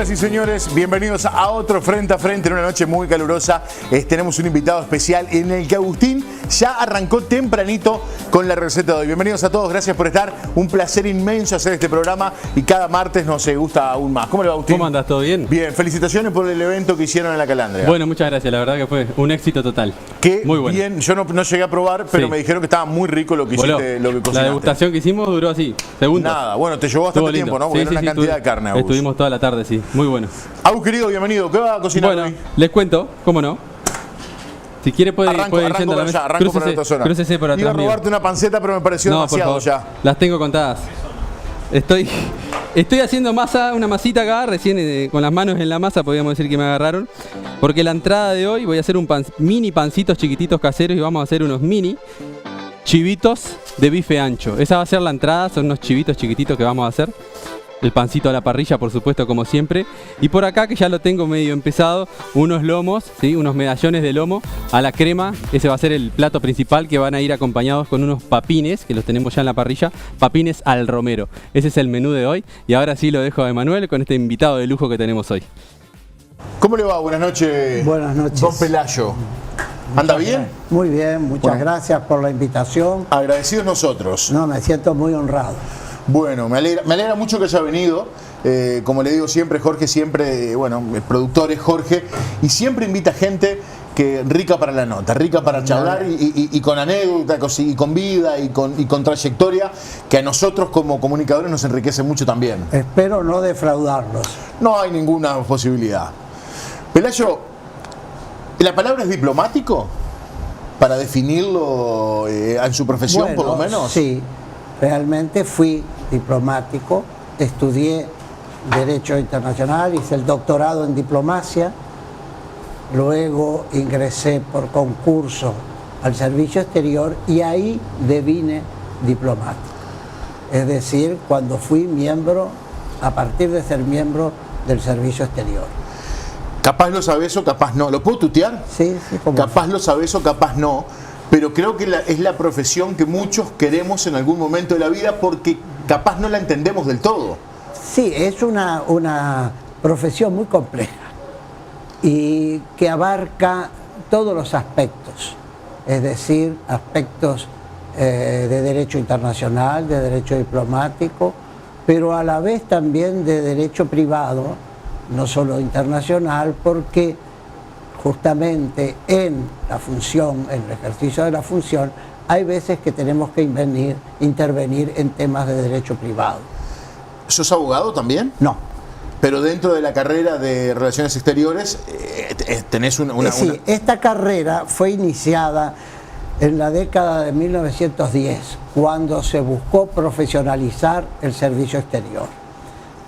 Señoras y señores, bienvenidos a otro Frente a Frente en una noche muy calurosa. Tenemos un invitado especial en el que Agustín ya arrancó tempranito con la receta de hoy. Bienvenidos a todos, gracias por estar. Un placer inmenso hacer este programa y cada martes nos gusta aún más. ¿Cómo le va, Agustín? ¿Cómo andas? ¿Todo bien? Bien, felicitaciones por el evento que hicieron en la Calandria. Bueno, muchas gracias, la verdad que fue un éxito total. Qué muy bueno. Bien, yo no llegué a probar, pero me dijeron que estaba muy rico lo que hiciste, lo que cocinaste. La degustación que himos duró así, segundos. Nada, bueno, te llevó bastante tiempo, ¿no? Porque era una cantidad de carne, Agus. Estuvimos toda la tarde, sí, muy bueno. Agus, querido, bienvenido. ¿Qué va a cocinar hoy? Les cuento, ¿cómo no? Si quiere puede arranco ir yendo a la mesa. arranco por esta zona. Crúcese por atrás. Iba a robarte una panceta, pero me pareció demasiado ya. Las tengo contadas. Estoy haciendo masa, una masita acá, recién con las manos en la masa podríamos decir que me agarraron. Porque la entrada de hoy voy a hacer mini pancitos chiquititos caseros y vamos a hacer unos mini chivitos de bife ancho. Esa va a ser la entrada, son unos chivitos chiquititos que vamos a hacer. El pancito a la parrilla, por supuesto, como siempre. Y por acá, que ya lo tengo medio empezado, unos lomos, ¿sí? Unos medallones de lomo a la crema. Ese va a ser el plato principal, que van a ir acompañados con unos papines, que los tenemos ya en la parrilla. Papines al romero. Ese es el menú de hoy. Y ahora sí lo dejo a Emanuel con este invitado de lujo que tenemos hoy. ¿Cómo le va? Buenas noches. Buenas noches. Don Pelayo. ¿Anda bien? Muy bien, muchas gracias por la invitación. Agradecidos nosotros. No, me siento muy honrado. Bueno, me alegra mucho que haya venido. Como le digo siempre, Jorge siempre, bueno, el productor es Jorge, y siempre invita gente que rica para la nota, rica para charlar y con anécdotas y con vida y con trayectoria, que a nosotros como comunicadores nos enriquece mucho también. Espero no defraudarlos. No hay ninguna posibilidad. Pelayo, ¿la palabra es diplomático? Para definirlo en su profesión, bueno, por lo menos. Sí. Realmente fui diplomático, estudié Derecho Internacional, hice el doctorado en diplomacia, luego ingresé por concurso al servicio exterior y ahí devine diplomático. Es decir, cuando fui miembro, a partir de ser miembro del servicio exterior. Capaz lo sabes o capaz no. ¿Lo puedo tutear? Sí, sí. Capaz lo sabes o capaz no. Pero creo que es la profesión que muchos queremos en algún momento de la vida porque capaz no la entendemos del todo. Sí, es una profesión muy compleja y que abarca todos los aspectos, es decir, aspectos de derecho internacional, de derecho diplomático, pero a la vez también de derecho privado, no solo internacional, porque justamente en la función, en el ejercicio de la función, hay veces que tenemos que intervenir en temas de derecho privado. ¿Sos abogado también? No. Pero dentro de la carrera de Relaciones Exteriores tenés Sí, esta carrera fue iniciada en la década de 1910, cuando se buscó profesionalizar el servicio exterior.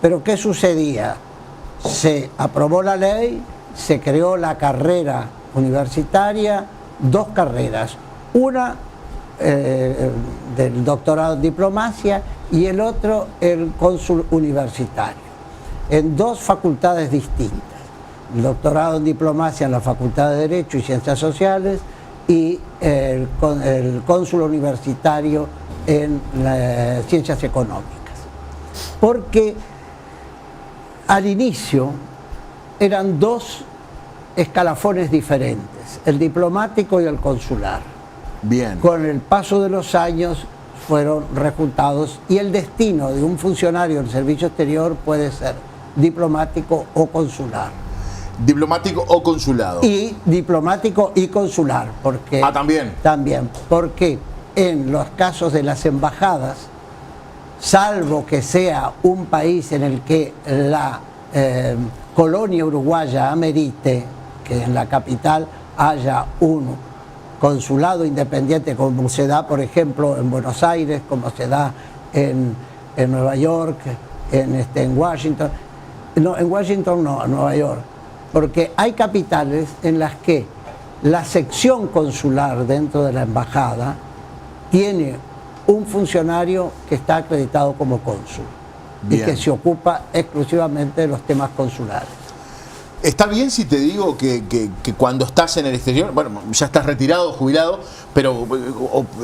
Pero ¿qué sucedía? Se aprobó la ley, se creó la carrera universitaria, dos carreras, una del doctorado en diplomacia y el otro el cónsul universitario, en dos facultades distintas, el doctorado en diplomacia en la Facultad de Derecho y Ciencias Sociales y el cónsul universitario en Ciencias Económicas, porque al inicio eran dos escalafones diferentes, el diplomático y el consular. Bien. Con el paso de los años fueron rejuntados y el destino de un funcionario del servicio exterior puede ser diplomático o consular. Diplomático o consulado. Y diplomático y consular, porque también. También, porque en los casos de las embajadas, salvo que sea un país en el que la colonia uruguaya amerite que en la capital haya un consulado independiente, como se da, por ejemplo, en Buenos Aires, como se da en Nueva York, en Washington. No, en Washington no, en Nueva York. Porque hay capitales en las que la sección consular dentro de la embajada tiene un funcionario que está acreditado como cónsul y que se ocupa exclusivamente de los temas consulares. ¿Está bien si te digo que cuando estás en el exterior, bueno, ya estás retirado, jubilado, pero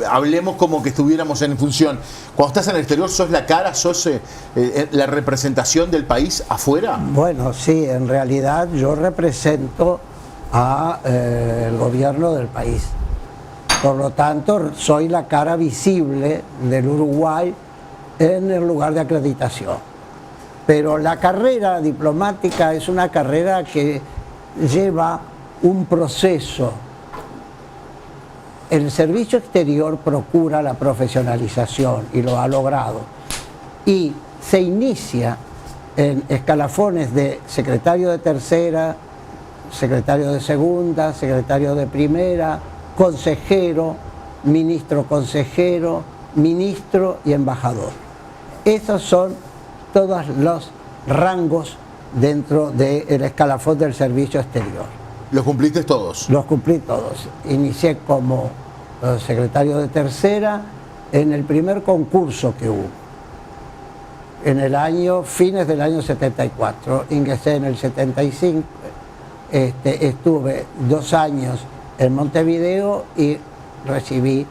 hablemos como que estuviéramos en función? Cuando estás en el exterior, ¿sos la cara, sos la representación del país afuera? Bueno, sí, en realidad yo represento al gobierno del país. Por lo tanto, soy la cara visible del Uruguay en el lugar de acreditación. Pero la carrera diplomática es una carrera que lleva un proceso. El servicio exterior procura la profesionalización y lo ha logrado. Y se inicia en escalafones de secretario de tercera, secretario de segunda, secretario de primera, consejero, ministro y embajador. Esos son todos los rangos dentro del escalafón del servicio exterior. ¿Los cumpliste todos? Los cumplí todos. Inicié como secretario de tercera en el primer concurso que hubo. En el año, fines del año 74. Ingresé en el 75. Estuve 2 años en Montevideo y recibí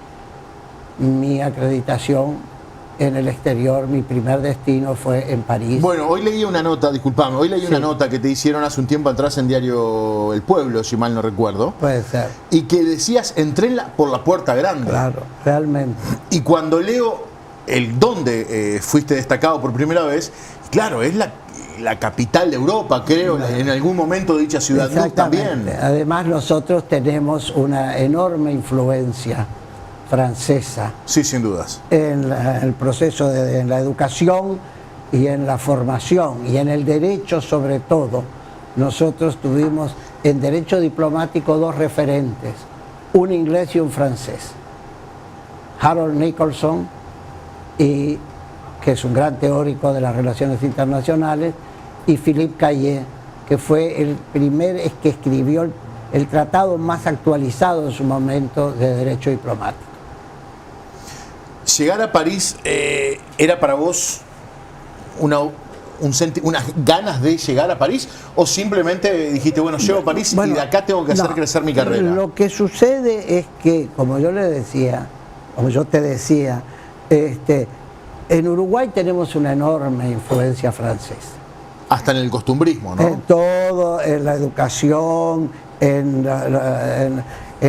mi acreditación en el exterior. Mi primer destino fue en París. Bueno, hoy leí una nota, disculpame, una nota que te hicieron hace un tiempo atrás en Diario El Pueblo, si mal no recuerdo. Puede ser. Y que decías, entré por la puerta grande. Claro, realmente. Y cuando leo el dónde fuiste destacado por primera vez, claro, es la capital de Europa, creo, en algún momento de dicha ciudad también. Además, nosotros tenemos una enorme influencia francesa. Sí, sin dudas. En el proceso en la educación y en la formación y en el derecho sobre todo. Nosotros tuvimos en derecho diplomático 2 referentes, un inglés y un francés. Harold Nicholson, que es un gran teórico de las relaciones internacionales, y Philippe Caillet, que fue el primer que escribió el tratado más actualizado en su momento de derecho diplomático. ¿Llegar a París era para vos unas ganas de llegar a París, o simplemente dijiste, bueno, llego a París y de acá tengo que hacer crecer mi carrera? Lo que sucede es que, como yo te decía, en Uruguay tenemos una enorme influencia francesa. Hasta en el costumbrismo, ¿no? En todo, en la educación, en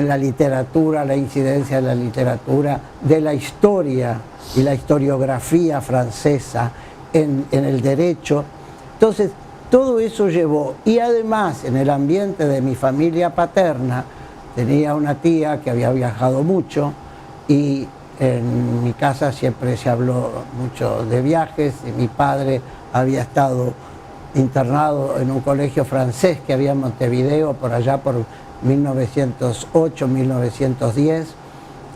la literatura, la incidencia de la literatura, de la historia y la historiografía francesa, en el derecho. Entonces, todo eso llevó, y además en el ambiente de mi familia paterna, tenía una tía que había viajado mucho, y en mi casa siempre se habló mucho de viajes, y mi padre había estado internado en un colegio francés que había en Montevideo por allá por 1908, 1910,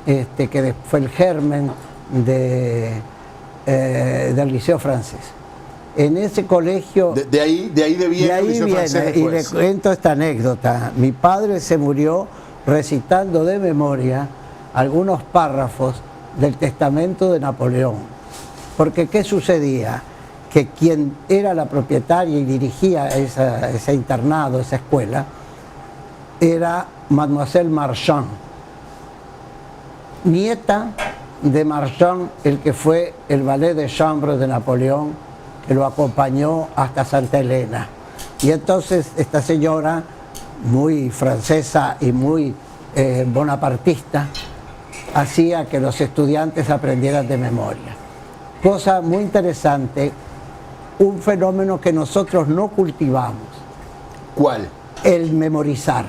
que fue el germen del liceo francés. En ese colegio... De ahí viene el liceo francés. Y le cuento esta anécdota. Mi padre se murió recitando de memoria algunos párrafos del testamento de Napoleón. Porque ¿qué sucedía? Que quien era la propietaria y dirigía ese internado, esa escuela, era Mademoiselle Marchand, nieta de Marchand, el que fue el valet de chambre de Napoleón, que lo acompañó hasta Santa Elena. Y entonces esta señora, muy francesa y muy bonapartista, hacía que los estudiantes aprendieran de memoria. Cosa muy interesante, un fenómeno que nosotros no cultivamos. ¿Cuál? El memorizar.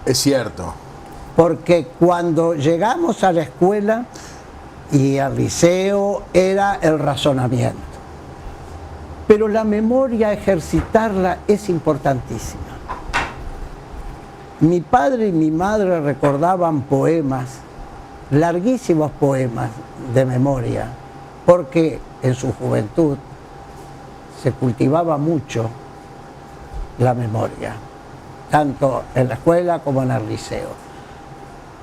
Es cierto. Porque cuando llegamos a la escuela y al liceo era el razonamiento. Pero la memoria, ejercitarla, es importantísima. Mi padre y mi madre recordaban poemas, larguísimos poemas de memoria, porque en su juventud se cultivaba mucho la memoria, tanto en la escuela como en el liceo.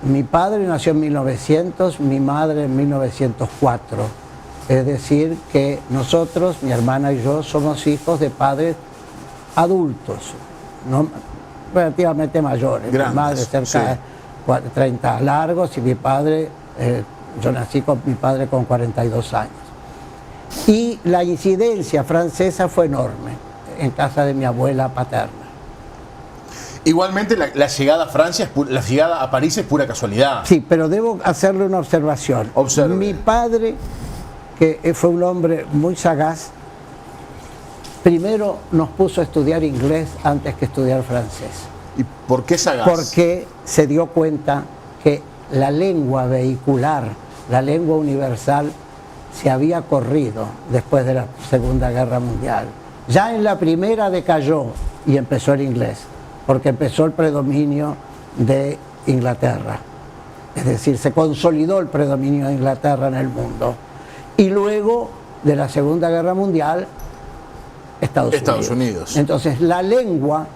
Mi padre nació en 1900, mi madre en 1904. Es decir, que nosotros, mi hermana y yo, somos hijos de padres adultos, no, relativamente mayores. Grandes, mi madre cerca de 30 largos y mi padre, yo nací con mi padre con 42 años. Y la incidencia francesa fue enorme en casa de mi abuela paterna. Igualmente la llegada a Francia, la llegada a París es pura casualidad. Sí, pero debo hacerle una observación. Observe. Mi padre, que fue un hombre muy sagaz, primero nos puso a estudiar inglés antes que estudiar francés. ¿Y por qué sagaz? Porque se dio cuenta que la lengua vehicular, la lengua universal, se había corrido después de la Segunda Guerra Mundial. Ya en la primera decayó y empezó el inglés, porque empezó el predominio de Inglaterra. Es decir, se consolidó el predominio de Inglaterra en el mundo. Y luego de la Segunda Guerra Mundial, Estados Unidos. Entonces, la lengua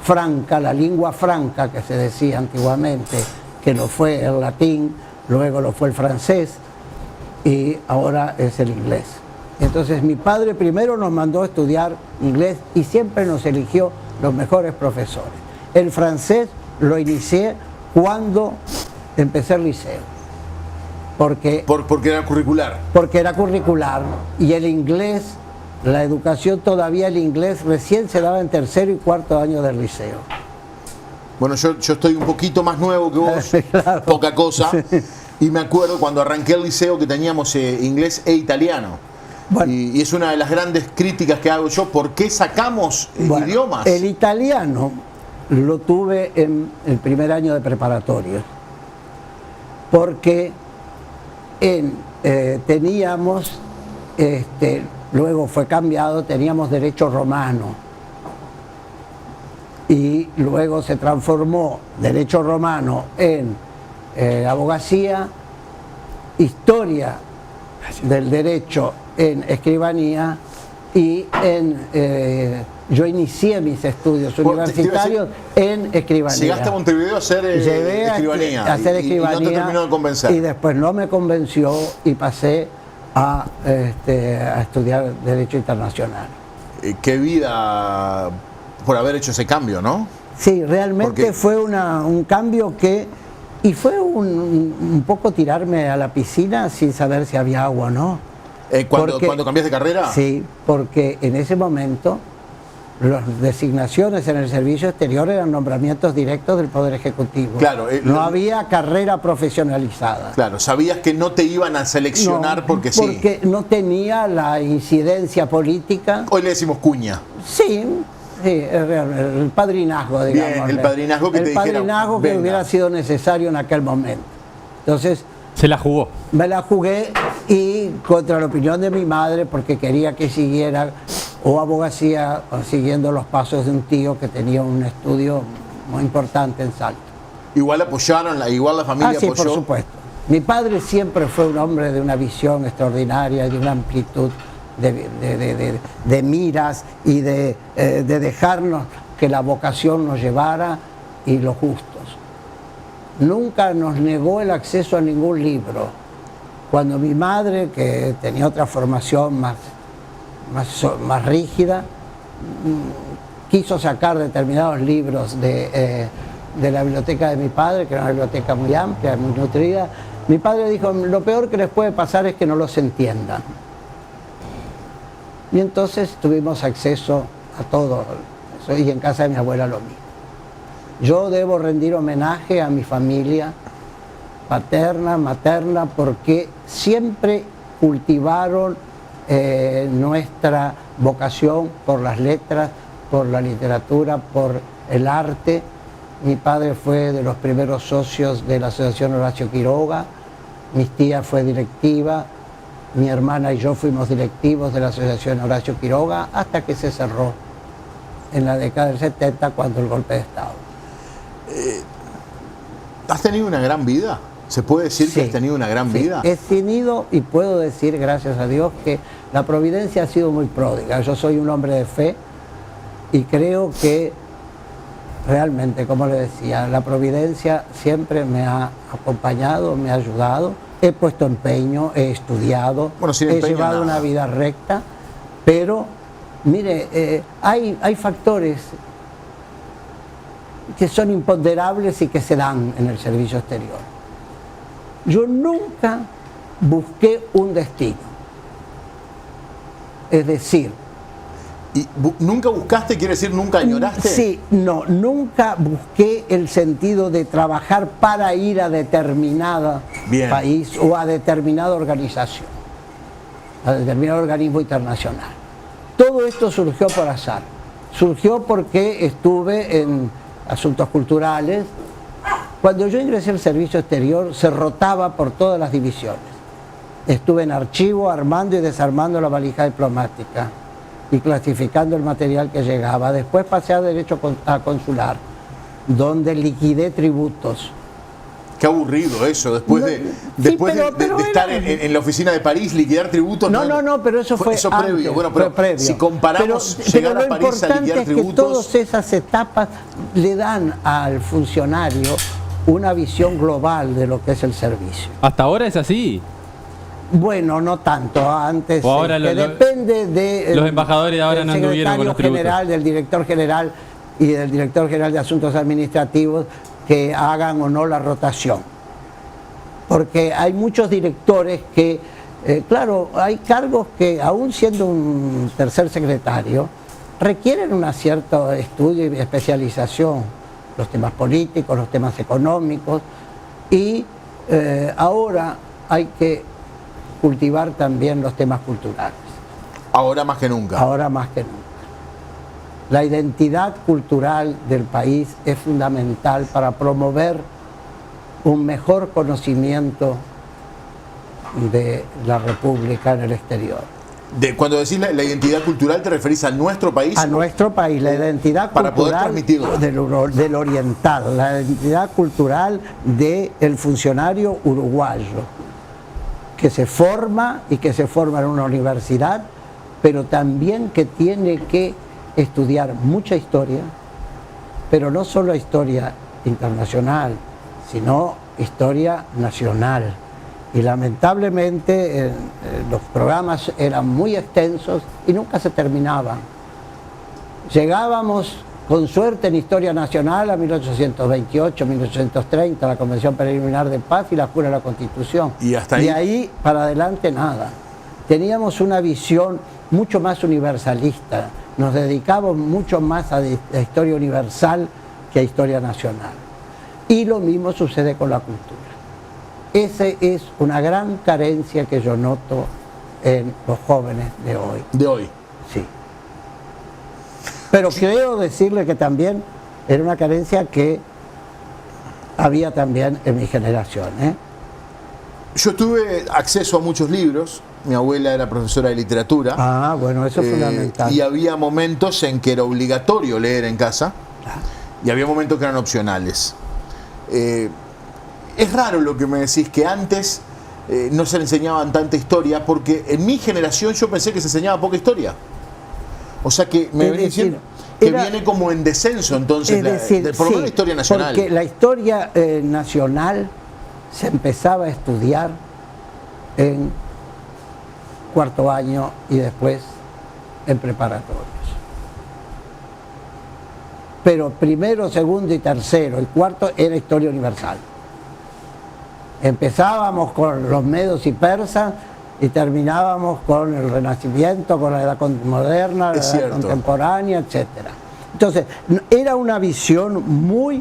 franca que se decía antiguamente, que lo fue el latín, luego lo fue el francés y ahora es el inglés. Entonces, mi padre primero nos mandó a estudiar inglés y siempre nos eligió los mejores profesores. El francés lo inicié cuando empecé el liceo. Porque era curricular. Porque era curricular. Y el inglés, la educación todavía, el inglés recién se daba en tercero y cuarto año del liceo. Bueno, yo estoy un poquito más nuevo que vos, claro. Poca cosa. Sí. Y me acuerdo cuando arranqué el liceo que teníamos inglés e italiano. Bueno, y es una de las grandes críticas que hago yo. ¿Por qué sacamos idiomas? El italiano lo tuve en el primer año de preparatoria. Porque teníamos, luego fue cambiado, teníamos derecho romano. Y luego se transformó derecho romano en abogacía, historia del derecho en escribanía y yo inicié mis estudios universitarios en escribanía. ¿Llegaste a Montevideo a hacer escribanía? A hacer escribanía y no te terminó de convencer. Y después no me convenció y pasé a estudiar Derecho Internacional. Qué vida por haber hecho ese cambio, ¿no? Sí, realmente fue un cambio que... Y fue un poco tirarme a la piscina sin saber si había agua o no. ¿Cuando cambiaste de carrera? Sí, porque en ese momento las designaciones en el servicio exterior eran nombramientos directos del Poder Ejecutivo. Claro, no había carrera profesionalizada. Claro, sabías que no te iban a seleccionar porque sí. Porque no tenía la incidencia política. Hoy le decimos cuña. Sí. Sí, el padrinazgo, digamos. Bien, el padrinazgo que te dijera, el padrinazgo que hubiera sido necesario en aquel momento. Entonces... Se la jugó. Me la jugué y contra la opinión de mi madre, porque quería que siguiera o abogacía o siguiendo los pasos de un tío que tenía un estudio muy importante en Salto. Igual apoyaron, igual la familia sí, apoyó. Por supuesto. Mi padre siempre fue un hombre de una visión extraordinaria, de una amplitud de miras y de dejarnos que la vocación nos llevara y los gustos. Nunca nos negó el acceso a ningún libro. Cuando mi madre, que tenía otra formación más rígida, quiso sacar determinados libros de la biblioteca de mi padre, que era una biblioteca muy amplia, muy nutrida, mi padre dijo, lo peor que les puede pasar es que no los entiendan. Y entonces tuvimos acceso a todo eso, y en casa de mi abuela lo mismo. Yo debo rendir homenaje a mi familia paterna, materna, porque siempre cultivaron nuestra vocación por las letras, por la literatura, por el arte. Mi padre fue de los primeros socios de la Asociación Horacio Quiroga, mi tía fue directiva, mi hermana y yo fuimos directivos de la Asociación Horacio Quiroga hasta que se cerró en la década del 70 cuando el golpe de Estado. ¿Has tenido una gran vida? ¿Se puede decir que has tenido una gran vida? He tenido y puedo decir, gracias a Dios, que la providencia ha sido muy pródiga. Yo soy un hombre de fe y creo que realmente, como le decía, la providencia siempre me ha acompañado, me ha ayudado. He puesto empeño, he estudiado, he llevado una vida recta, pero mire, hay factores que son imponderables y que se dan en el servicio exterior. Yo nunca busqué un destino. Es decir, ¿Y nunca buscaste, quiere decir nunca añoraste? sí, no, nunca busqué el sentido de trabajar para ir a determinado país o a determinada organización, a determinado organismo internacional. Todo esto surgió por azar. Surgió porque estuve en asuntos culturales. Cuando yo ingresé al servicio exterior se rotaba por todas las divisiones. Estuve en archivo armando y desarmando la valija diplomática y clasificando el material que llegaba. Después pasé a derecho consular, donde liquidé tributos. Qué aburrido eso, después de estar en la oficina de París, liquidar tributos. No, pero eso fue eso antes, previo. Bueno, pero previo. si comparamos pero llegar a París a liquidar es tributos. que todas esas etapas le dan al funcionario una visión global de lo que es el servicio. ¿Hasta ahora es así? Bueno, no tanto. Antes, O ahora depende de los embajadores ahora no anduvieron con los tributos. General, del director general y del director general de asuntos administrativos que hagan o no la rotación. Porque hay muchos directores que, claro, hay cargos que aún siendo un tercer secretario requieren un cierto estudio y especialización, los temas políticos, los temas económicos, y ahora hay que cultivar también los temas culturales. Ahora más que nunca. Ahora más que nunca. La identidad cultural del país es fundamental para promover un mejor conocimiento de la República en el exterior. Cuando decís la identidad cultural, ¿te referís a nuestro país? A nuestro país, la identidad para poder cultural transmitirla. del oriental, la identidad cultural del funcionario uruguayo, que se forma y que se forma en una universidad, pero también que tiene que estudiar mucha historia, pero no solo historia internacional, sino historia nacional. Y lamentablemente los programas eran muy extensos y nunca se terminaban. Llegábamos con suerte en historia nacional a 1828, 1830, la Convención Preliminar de Paz y la Jura de la Constitución. Y hasta ahí. De ahí para adelante nada. Teníamos una visión mucho más universalista, nos dedicamos mucho más a historia universal que a historia nacional. Y lo mismo sucede con la cultura. Esa es una gran carencia que yo noto en los jóvenes de hoy. De hoy. Sí. Pero creo decirle que también era una carencia que había también en mi generación. Yo tuve acceso a muchos libros. Mi abuela era profesora de literatura. Ah, bueno, eso es fundamental. Y había momentos en que era obligatorio leer en casa. Claro. Y había momentos que eran opcionales. Es raro lo que me decís, que antes no se le enseñaban tanta historia, porque en mi generación yo pensé que se enseñaba poca historia. O sea que me venía diciendo que viene como en descenso entonces, por lo menos la historia nacional. Porque la historia nacional se empezaba a estudiar en cuarto año y después en preparatorios. Pero primero, segundo y tercero y cuarto era historia universal. Empezábamos con los medos y persas y terminábamos con el Renacimiento, con la edad moderna, la edad contemporánea, etc. Entonces, era una visión muy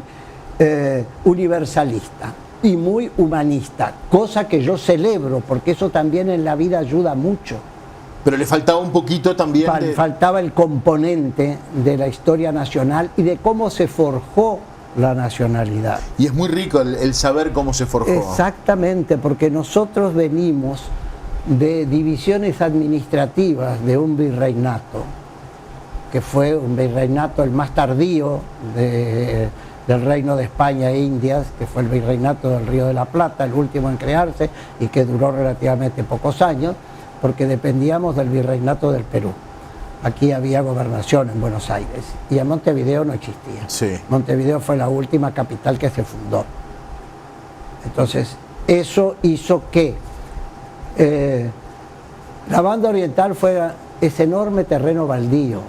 universalista y muy humanista, cosa que yo celebro, porque eso también en la vida ayuda mucho. Pero le faltaba un poquito también faltaba el componente de la historia nacional y de cómo se forjó la nacionalidad. Y es muy rico el saber cómo se forjó. Exactamente, porque nosotros venimos de divisiones administrativas de un virreinato, que fue un virreinato el más tardío del Reino de España e Indias, que fue el virreinato del Río de la Plata, el último en crearse y que duró relativamente pocos años, porque dependíamos del virreinato del Perú. Aquí había gobernación en Buenos Aires y en Montevideo no existía. Sí. Montevideo fue la última capital que se fundó. Entonces, eso hizo que la banda oriental fuera ese enorme terreno baldío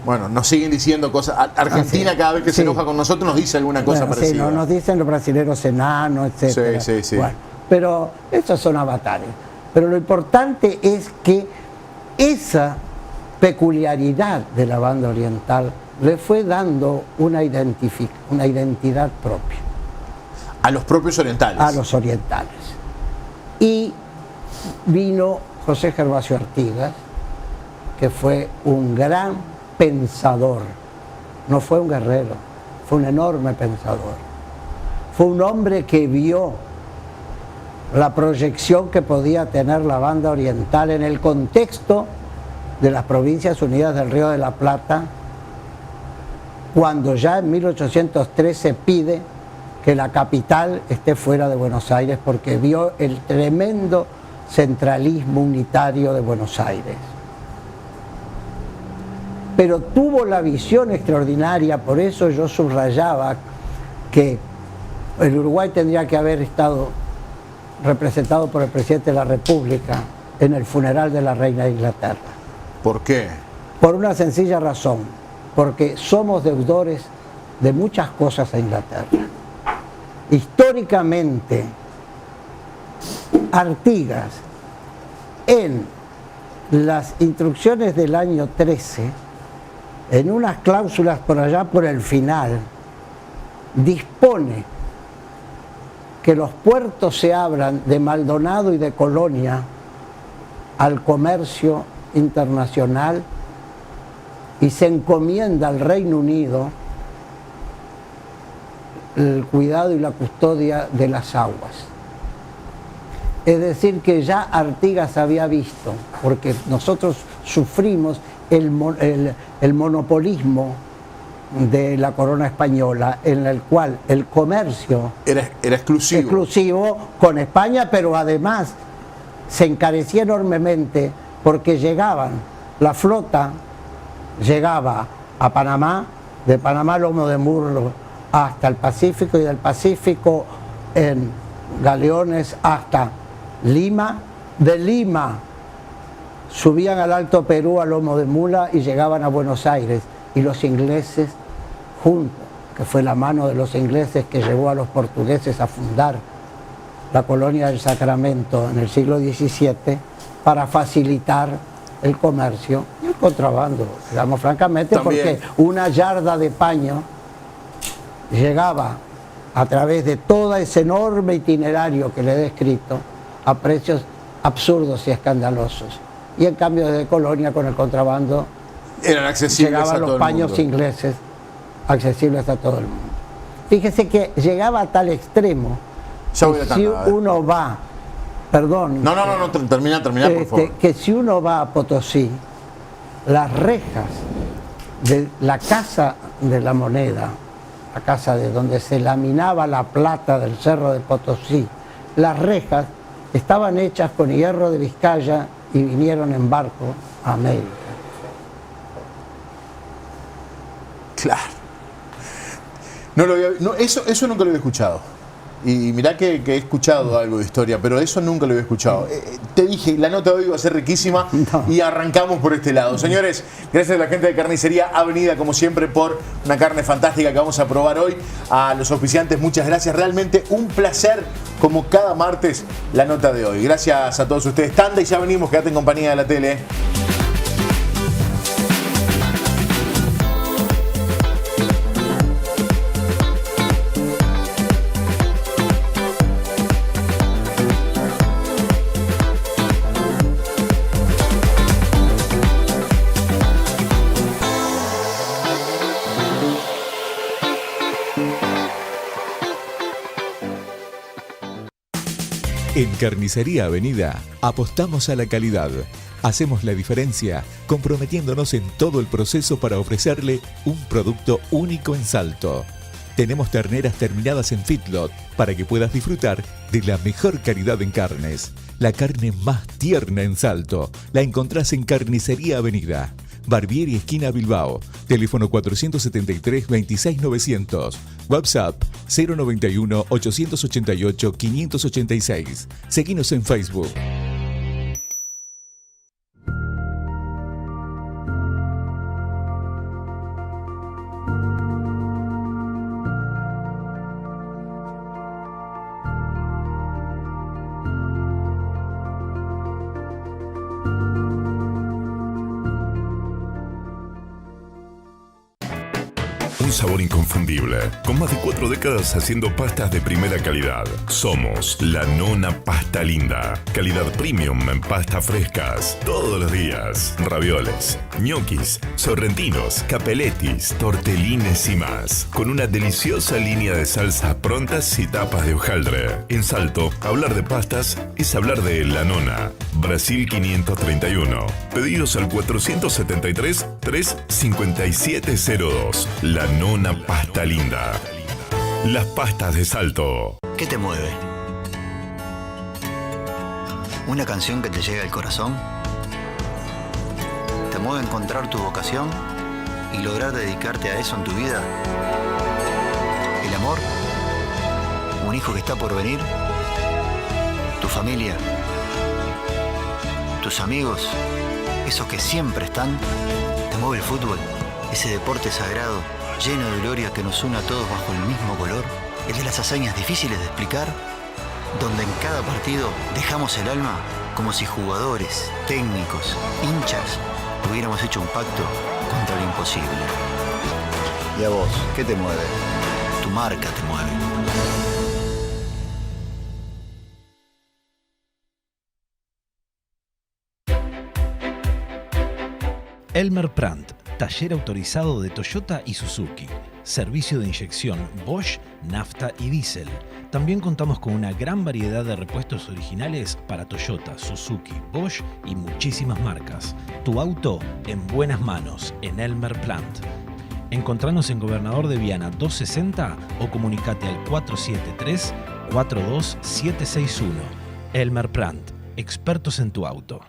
Bueno, nos siguen diciendo cosas. Argentina, cada vez que se enoja con nosotros, nos dice alguna cosa parecida. Sí, nos dicen los brasileños enanos, etc. Sí. Bueno, pero esos son avatares. Pero lo importante es que esa peculiaridad de la banda oriental le fue dando una identidad propia. A los propios orientales. A los orientales. Y vino José Gervasio Artigas, que fue un gran pensador. No fue un guerrero, fue un enorme pensador. Fue un hombre que vio la proyección que podía tener la banda oriental en el contexto de las Provincias Unidas del Río de la Plata, cuando ya en 1803 se pide que la capital esté fuera de Buenos Aires, porque vio el tremendo centralismo unitario de Buenos Aires. Pero tuvo la visión extraordinaria, por eso yo subrayaba que el Uruguay tendría que haber estado representado por el presidente de la República en el funeral de la reina de Inglaterra. ¿Por qué? Por una sencilla razón, porque somos deudores de muchas cosas a Inglaterra. Históricamente, Artigas, en las instrucciones del año 13, en unas cláusulas por allá por el final, dispone que los puertos se abran de Maldonado y de Colonia al comercio internacional y se encomienda al Reino Unido el cuidado y la custodia de las aguas. Es decir, que ya Artigas había visto, porque nosotros sufrimos el monopolismo de la corona española, en el cual el comercio era exclusivo con España, pero además se encarecía enormemente porque la flota llegaba a Panamá, de Panamá lomo de muro hasta el Pacífico, y del Pacífico en galeones hasta Lima, de Lima subían al Alto Perú a lomo de mula y llegaban a Buenos Aires, y los ingleses juntos, que fue la mano de los ingleses que llevó a los portugueses a fundar la colonia del Sacramento en el siglo XVII para facilitar el comercio y el contrabando, digamos francamente. También. Porque una yarda de paño llegaba a través de todo ese enorme itinerario que le he descrito a precios absurdos y escandalosos. Y en cambio desde Colonia, con el contrabando, eran accesibles llegaban a todo los paños ingleses accesibles a todo el mundo. Fíjese que llegaba a tal extremo que si uno va, perdón. No, termina, por favor. Que si uno va a Potosí, las rejas de la Casa de la Moneda, la casa de donde se laminaba la plata del Cerro de Potosí, las rejas estaban hechas con hierro de Vizcaya y vinieron en barco a América. Claro. Eso nunca lo había escuchado. Y mirá que he escuchado algo de historia, pero eso nunca lo había escuchado. Te dije, la nota de hoy va a ser riquísima y arrancamos por este lado. Señores, gracias a la gente de Carnicería Avenida, como siempre, por una carne fantástica que vamos a probar hoy. A los auspiciantes, muchas gracias. Realmente un placer, como cada martes, la nota de hoy. Gracias a todos ustedes. Tanda y ya venimos, quédate en compañía de la tele. En Carnicería Avenida apostamos a la calidad. Hacemos la diferencia comprometiéndonos en todo el proceso para ofrecerle un producto único en Salto. Tenemos terneras terminadas en feedlot para que puedas disfrutar de la mejor calidad en carnes. La carne más tierna en Salto la encontrás en Carnicería Avenida. Barbieri esquina Bilbao. Teléfono 473-26900. WhatsApp 091-888-586. Seguinos en Facebook. sabor inconfundible. Con más de 4 décadas haciendo pastas de primera calidad. Somos La Nona Pasta Linda. Calidad premium en pastas frescas. Todos los días. Ravioles, ñoquis, sorrentinos, capelletis, tortelines y más. Con una deliciosa línea de salsas prontas y tapas de hojaldre. En Salto, hablar de pastas es hablar de La Nona. Brasil 531. Pedidos al 473-35702. La Nona Pasta Linda. Las pastas de Salto. ¿Qué te mueve? ¿Una canción que te llega al corazón? ¿Te mueve encontrar tu vocación y lograr dedicarte a eso en tu vida? ¿El amor? ¿Un hijo que está por venir? ¿Tu familia? ¿Tus amigos? ¿Esos que siempre están? ¿Te mueve el fútbol? Ese deporte sagrado, lleno de gloria que nos une a todos bajo el mismo color. El de las hazañas difíciles de explicar, donde en cada partido dejamos el alma como si jugadores, técnicos, hinchas, hubiéramos hecho un pacto contra lo imposible. ¿Y a vos, qué te mueve? Tu marca te mueve. Elmer Plant, taller autorizado de Toyota y Suzuki. Servicio de inyección Bosch, nafta y diésel. También contamos con una gran variedad de repuestos originales para Toyota, Suzuki, Bosch y muchísimas marcas. Tu auto en buenas manos en Elmer Plant. Encontranos en Gobernador de Viana 260 o comunicate al 473-42761. Elmer Plant, expertos en tu auto.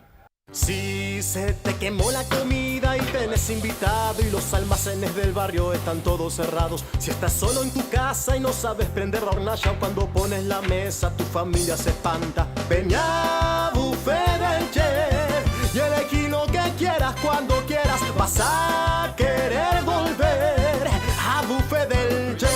Si se te quemó la comida y tenés invitado y los almacenes del barrio están todos cerrados. Si estás solo en tu casa y no sabes prender la hornalla, cuando pones la mesa tu familia se espanta. Ven a Buffet del Chef y elegí lo que quieras cuando quieras. Vas a querer volver a Buffet del Chef.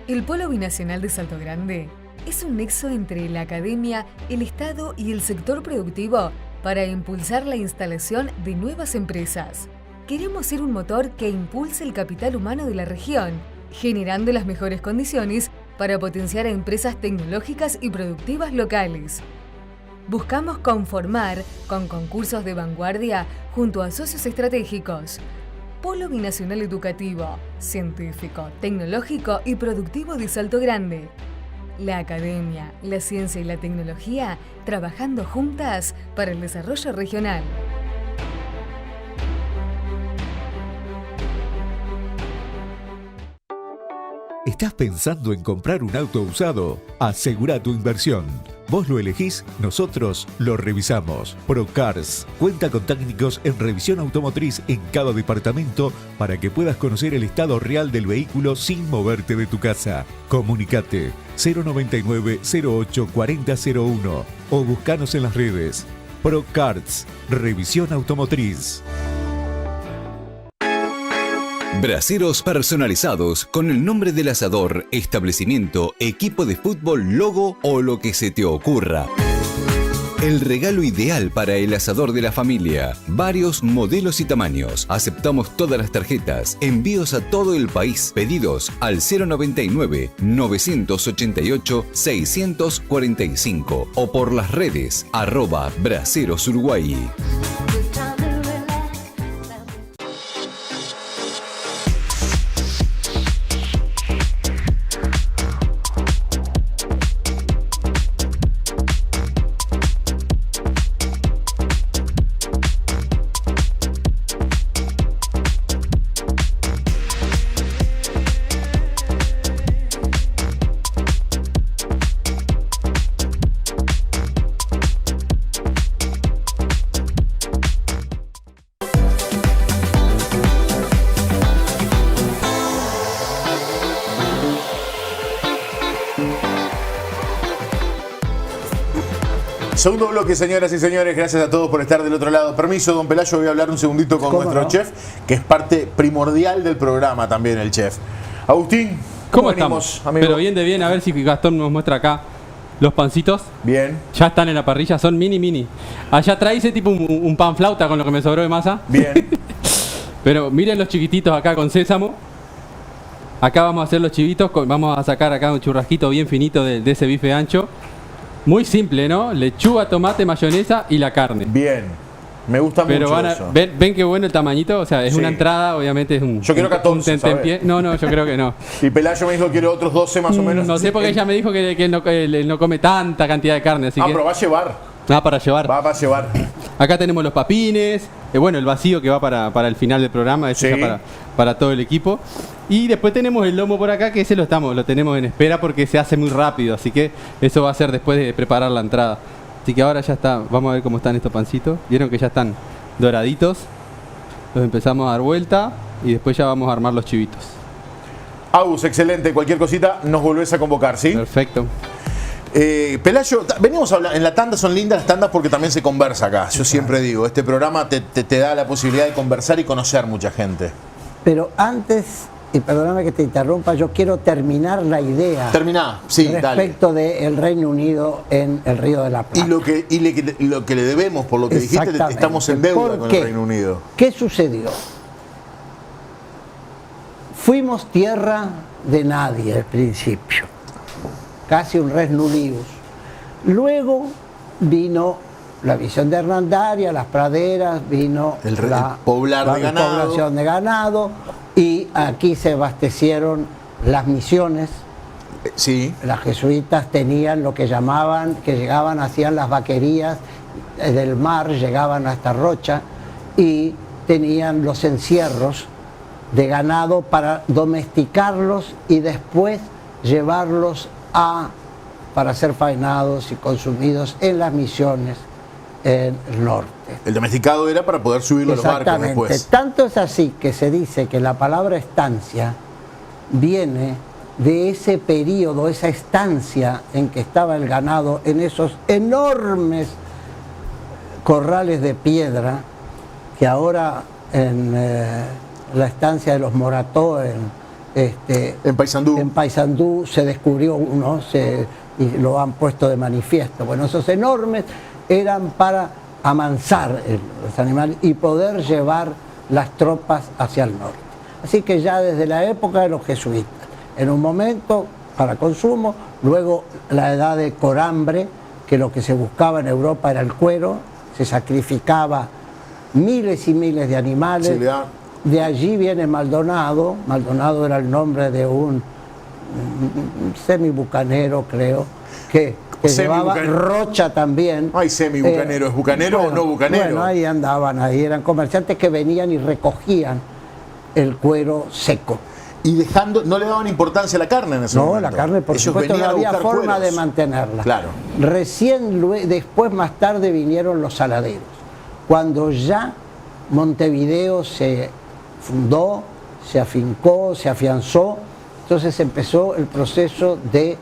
El Polo Binacional de Salto Grande es un nexo entre la academia, el Estado y el sector productivo para impulsar la instalación de nuevas empresas. Queremos ser un motor que impulse el capital humano de la región, generando las mejores condiciones para potenciar a empresas tecnológicas y productivas locales. Buscamos conformar con concursos de vanguardia junto a socios estratégicos. Polo Binacional Educativo, Científico, Tecnológico y Productivo de Salto Grande. La academia, la ciencia y la tecnología trabajando juntas para el desarrollo regional. ¿Estás pensando en comprar un auto usado? Asegura tu inversión. Vos lo elegís, nosotros lo revisamos. Procars cuenta con técnicos en revisión automotriz en cada departamento para que puedas conocer el estado real del vehículo sin moverte de tu casa. Comunicate 099 08 4001 o buscanos en las redes. Procars, revisión automotriz. Braseros personalizados con el nombre del asador, establecimiento, equipo de fútbol, logo o lo que se te ocurra. El regalo ideal para el asador de la familia. Varios modelos y tamaños. Aceptamos todas las tarjetas. Envíos a todo el país. Pedidos al 099-988-645 o por las redes @Braseros Uruguay. Segundo bloque, señoras y señores, gracias a todos por estar del otro lado. Permiso, don Pelayo, voy a hablar un segundito con nuestro chef, que es parte primordial del programa también, el chef. Agustín, ¿cómo estamos, venimos, amigo? Pero bien de bien, a ver si Gastón nos muestra acá los pancitos. Bien. Ya están en la parrilla, son mini. Allá trae ese tipo un pan flauta con lo que me sobró de masa. Bien. Pero miren los chiquititos acá con sésamo. Acá vamos a hacer los chivitos, vamos a sacar acá un churrasquito bien finito de ese bife ancho. Muy simple, ¿no? Lechuga, tomate, mayonesa y la carne. Bien. Me gusta pero mucho eso. ¿Ven qué bueno el tamañito? O sea, es una entrada, obviamente es un... Yo quiero 14, un tentempié. No, yo creo que no. Y Pelayo me dijo que quiero otros 12 más o menos. No sé porque ella me dijo que él no come tanta cantidad de carne, así que... pero va a llevar. Para llevar. Va a llevar. Acá tenemos los papines, bueno, el vacío que va para el final del programa, ese ya para todo el equipo. Y después tenemos el lomo por acá, que ese lo tenemos en espera porque se hace muy rápido, así que eso va a ser después de preparar la entrada. Así que ahora ya está, vamos a ver cómo están estos pancitos. Vieron que ya están doraditos. Los empezamos a dar vuelta y después ya vamos a armar los chivitos. Agus, excelente. Cualquier cosita nos volvés a convocar, ¿sí? Perfecto. Pelayo, venimos a hablar, en la tanda son lindas las tandas porque también se conversa acá. Yo siempre digo, este programa te da la posibilidad de conversar y conocer mucha gente. Pero antes, y perdóname que te interrumpa, yo quiero terminar la idea. Terminá, sí, respecto del Reino Unido en el Río de la Plata. Y lo que le debemos, por lo que dijiste, estamos en deuda con el Reino Unido. ¿Qué sucedió? Fuimos tierra de nadie al principio, casi un res nullibus. Luego vino la visión de Hernandaria, las praderas, vino la población de ganado, y aquí se abastecieron las misiones. Sí. Las jesuitas tenían lo que llamaban, que llegaban, hacían las vaquerías del mar, llegaban hasta Rocha y tenían los encierros de ganado para domesticarlos y después llevarlos para ser faenados y consumidos en las misiones en el norte. El domesticado era para poder subirlo a los barcos después. Tanto es así que se dice que la palabra estancia viene de ese periodo, esa estancia en que estaba el ganado, en esos enormes corrales de piedra que ahora en la estancia de los Morató en Paysandú se descubrió uno y lo han puesto de manifiesto. Bueno, esos enormes eran para amansar los animales y poder llevar las tropas hacia el norte. Así que ya desde la época de los jesuitas, en un momento para consumo, luego la edad de Corambre, que lo que se buscaba en Europa era el cuero, se sacrificaba miles y miles de animales. Sí, de allí viene Maldonado. Maldonado era el nombre de un semibucanero, creo, que llevaba Rocha también. No hay semibucanero, ¿es bucanero o no bucanero? Bueno, ahí andaban, ahí eran comerciantes que venían y recogían el cuero seco. Y no le daban importancia a la carne en ese momento. No, la carne, por supuesto, no había forma de mantenerla. Claro. Después, más tarde, vinieron los saladeros. Cuando ya Montevideo se fundó, se afincó, se afianzó, entonces empezó el proceso de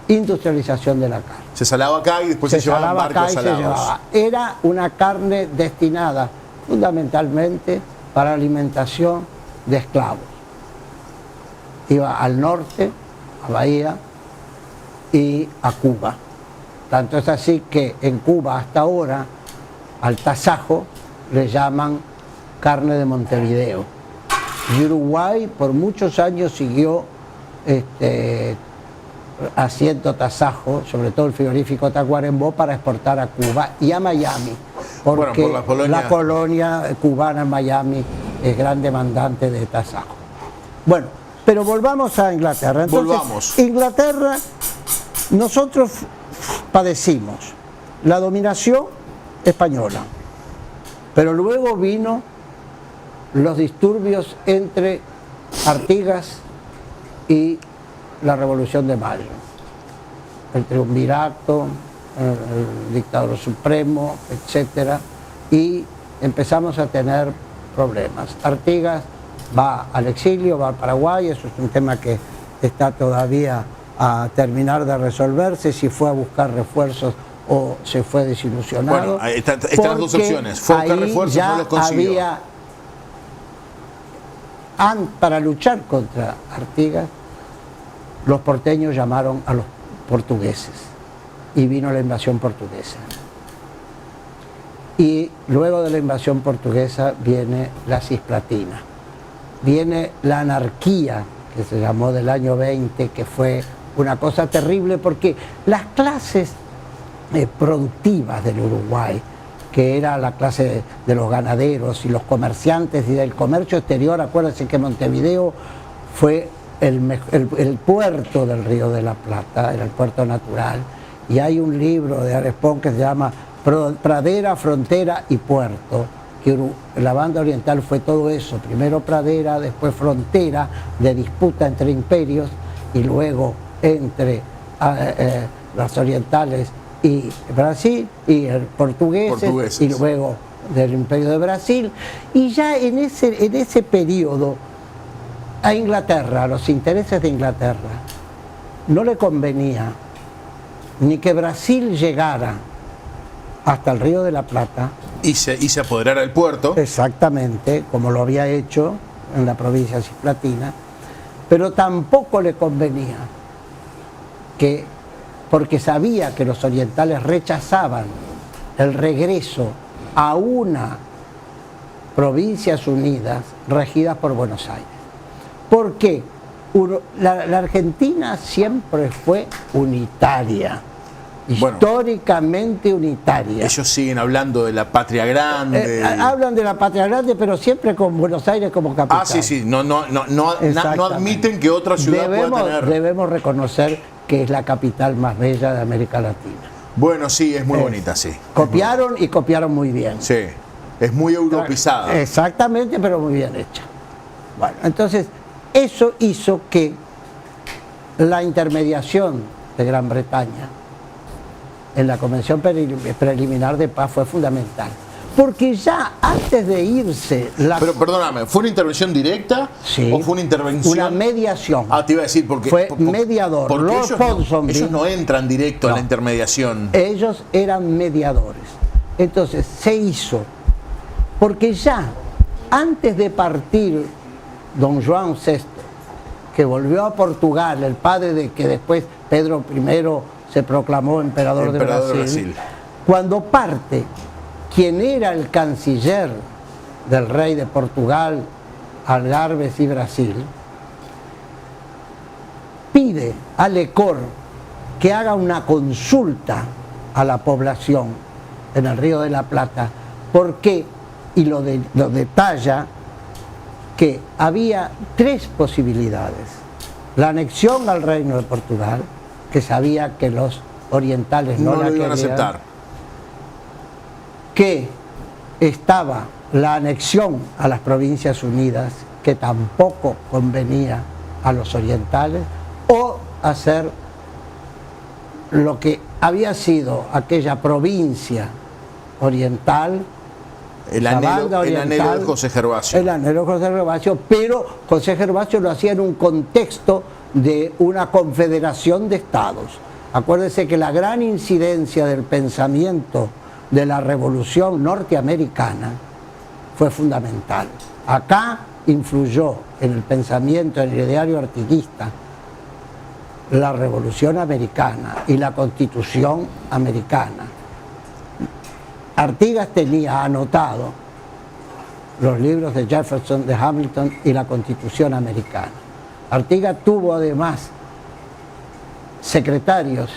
industrialización de la carne. Se salaba acá y después se llevaban barcos salados. Era una carne destinada fundamentalmente para alimentación de esclavos. Iba al norte, a Bahía y a Cuba. Tanto es así que en Cuba hasta ahora al tasajo le llaman carne de Montevideo. Y Uruguay por muchos años siguió haciendo tasajo, sobre todo el frigorífico Tacuarembó, para exportar a Cuba y a Miami, porque la colonia cubana en Miami es gran demandante de tasajo. Bueno, pero volvamos a Inglaterra. Entonces, Inglaterra, nosotros padecimos la dominación española, pero luego vino los disturbios entre Artigas y la Revolución de Mayo, el triunvirato, el dictador supremo, etcétera, y empezamos a tener problemas. Artigas va al exilio, va al Paraguay, eso es un tema que está todavía a terminar de resolverse, si fue a buscar refuerzos o se fue desilusionado. Bueno, están las dos opciones, fue a buscar refuerzos, no los consiguió. Para luchar contra Artigas, los porteños llamaron a los portugueses y vino la invasión portuguesa. Y luego de la invasión portuguesa viene la Cisplatina, viene la anarquía, que se llamó del año 20, que fue una cosa terrible porque las clases productivas del Uruguay, que era la clase de los ganaderos y los comerciantes y del comercio exterior, acuérdense que Montevideo fue el puerto del Río de la Plata, era el puerto natural, y hay un libro de Arespón que se llama Pradera, Frontera y Puerto, que la banda oriental fue todo eso, primero pradera, después frontera de disputa entre imperios y luego entre las orientales y Brasil y portugueses y luego del imperio de Brasil, y ya en ese periodo a Inglaterra, a los intereses de Inglaterra, no le convenía ni que Brasil llegara hasta el Río de la Plata y se apoderara del puerto. Exactamente, como lo había hecho en la provincia cisplatina, pero tampoco le convenía porque sabía que los orientales rechazaban el regreso a una Provincias Unidas regidas por Buenos Aires. ¿Por qué? La Argentina siempre fue unitaria. Históricamente unitaria. Ellos siguen hablando de la patria grande. Hablan de la patria grande, pero siempre con Buenos Aires como capital. Sí. No admiten que otra ciudad pueda tener. Debemos reconocer que es la capital más bella de América Latina. Bueno, sí, es muy bonita, sí. Copiaron y copiaron muy bien. Sí, es muy europeizada. Exactamente, pero muy bien hecha. Bueno, entonces, eso hizo que la intermediación de Gran Bretaña en la Convención Preliminar de Paz fue fundamental. Porque ya antes de irse... Pero perdóname, ¿fue una intervención directa? Sí. ¿O fue una intervención...? Una mediación. Te iba a decir, porque... Fue mediador. Porque ellos no entran directo a la intermediación. Ellos eran mediadores. Entonces, se hizo. Porque ya, antes de partir don João VI, que volvió a Portugal, el padre de que después Pedro I se proclamó emperador de Brasil, cuando parte, quien era el canciller del rey de Portugal, Algarves y Brasil, pide a Lecor que haga una consulta a la población en el Río de la Plata, porque, y lo detalla, que había tres posibilidades: la anexión al Reino de Portugal, que sabía que los orientales no la lo iban querían, a aceptar, que estaba la anexión a las Provincias Unidas, que tampoco convenía a los orientales, o hacer lo que había sido aquella provincia oriental, el anhelo de José Gervasio. El anhelo de José Gervasio, pero José Gervasio lo hacía en un contexto de una confederación de estados. Acuérdense que la gran incidencia del pensamiento de la revolución norteamericana fue fundamental. Acá influyó en el pensamiento, en el ideario artiguista, la revolución americana y la constitución americana. Artigas tenía anotado los libros de Jefferson, de Hamilton y la Constitución americana. Artigas tuvo además secretarios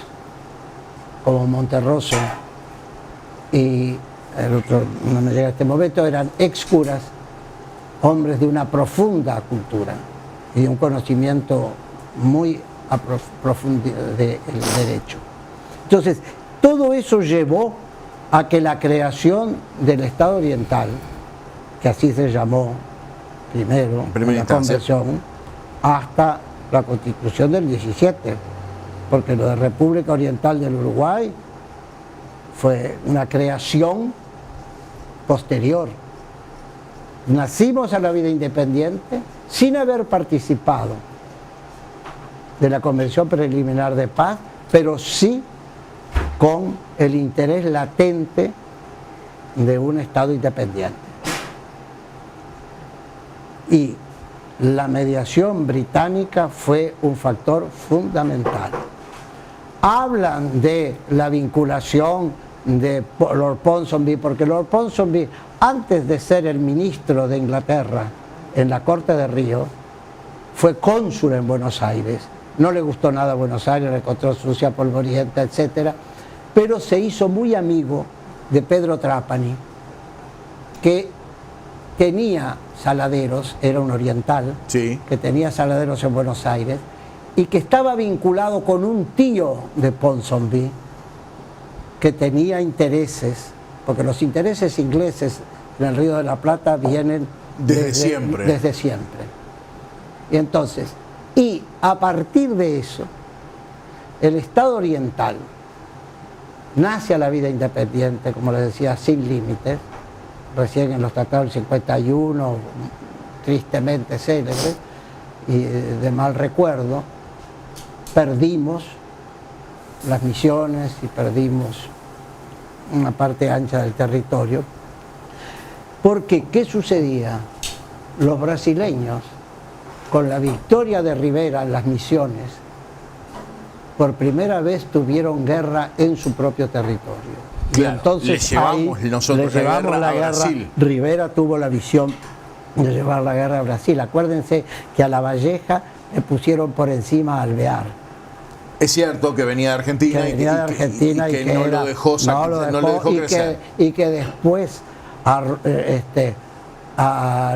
como Monterroso y el otro, no me llega a este momento, eran ex curas, hombres de una profunda cultura y de un conocimiento muy profundo del derecho. Entonces, todo eso llevó a que la creación del Estado Oriental, que así se llamó primero en la Convención, hasta la Constitución del 17, porque lo de República Oriental del Uruguay fue una creación posterior. Nacimos a la vida independiente sin haber participado de la Convención Preliminar de Paz, pero sí con el interés latente de un Estado independiente. Y la mediación británica fue un factor fundamental. hablan de la vinculación de Lord Ponsonby, porque Lord Ponsonby, antes de ser el ministro de Inglaterra en la Corte de Río, fue cónsul en Buenos Aires. No le gustó nada Buenos Aires, le encontró sucia, polvorienta, etc. Pero se hizo muy amigo de Pedro Trapani, que tenía saladeros, era un oriental, Sí. que tenía saladeros en Buenos Aires, y que estaba vinculado con un tío de Ponsonby, que tenía intereses, porque los intereses ingleses en el Río de la Plata vienen Desde siempre. Desde siempre. Y entonces, y a partir de eso, el Estado oriental nace a la vida independiente, como les decía, sin límites, recién en los tratados del 51, tristemente célebres, y de mal recuerdo, perdimos las misiones y perdimos una parte ancha del territorio, porque ¿qué sucedía? Los brasileños, con la victoria de Rivera en las misiones, por primera vez tuvieron guerra en su propio territorio. Claro, y entonces le llevamos ahí nosotros le llevamos la guerra a guerra. Brasil. Rivera tuvo la visión de llevar la guerra a Brasil. Acuérdense que a La Valleja le pusieron por encima a Alvear. Es cierto que venía de Argentina, Que venía de Argentina y que no lo dejó crecer. Y que después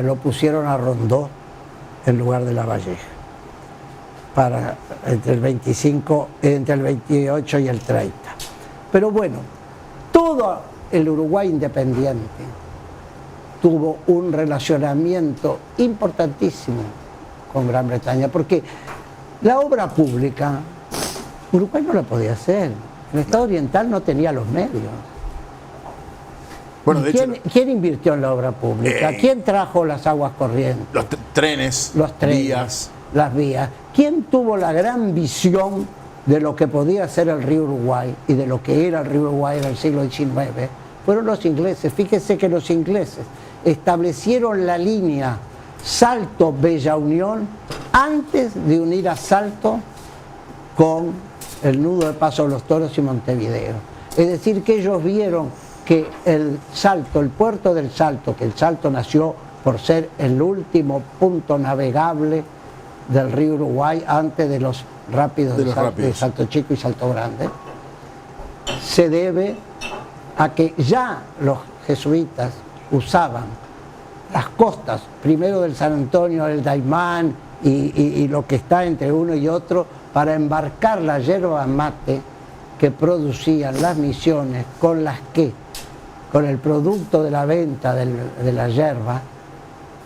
lo pusieron a Rondó en lugar de La Valleja, para entre el 28 y el 30. Pero bueno, todo el Uruguay independiente tuvo un relacionamiento importantísimo con Gran Bretaña, porque la obra pública Uruguay no la podía hacer. El Estado oriental no tenía los medios. Bueno, de ¿Quién invirtió en la obra pública? ¿Quién trajo las aguas corrientes? Los trenes, vías. Las vías. ¿Quién tuvo la gran visión de lo que podía ser el río Uruguay y de lo que era el río Uruguay en el siglo XIX? Fueron los ingleses. Fíjese que los ingleses establecieron la línea Salto-Bella Unión antes de unir a Salto con el nudo de Paso de los Toros y Montevideo. Es decir, que ellos vieron que el Salto, el puerto del Salto, que el Salto nació por ser el último punto navegable del río Uruguay antes de los rápidos de Salto Chico y Salto Grande, se debe a que ya los jesuitas usaban las costas, primero del San Antonio, el Daimán y lo que está entre uno y otro, para embarcar la yerba mate que producían las misiones, con las que, con el producto de la venta de la yerba,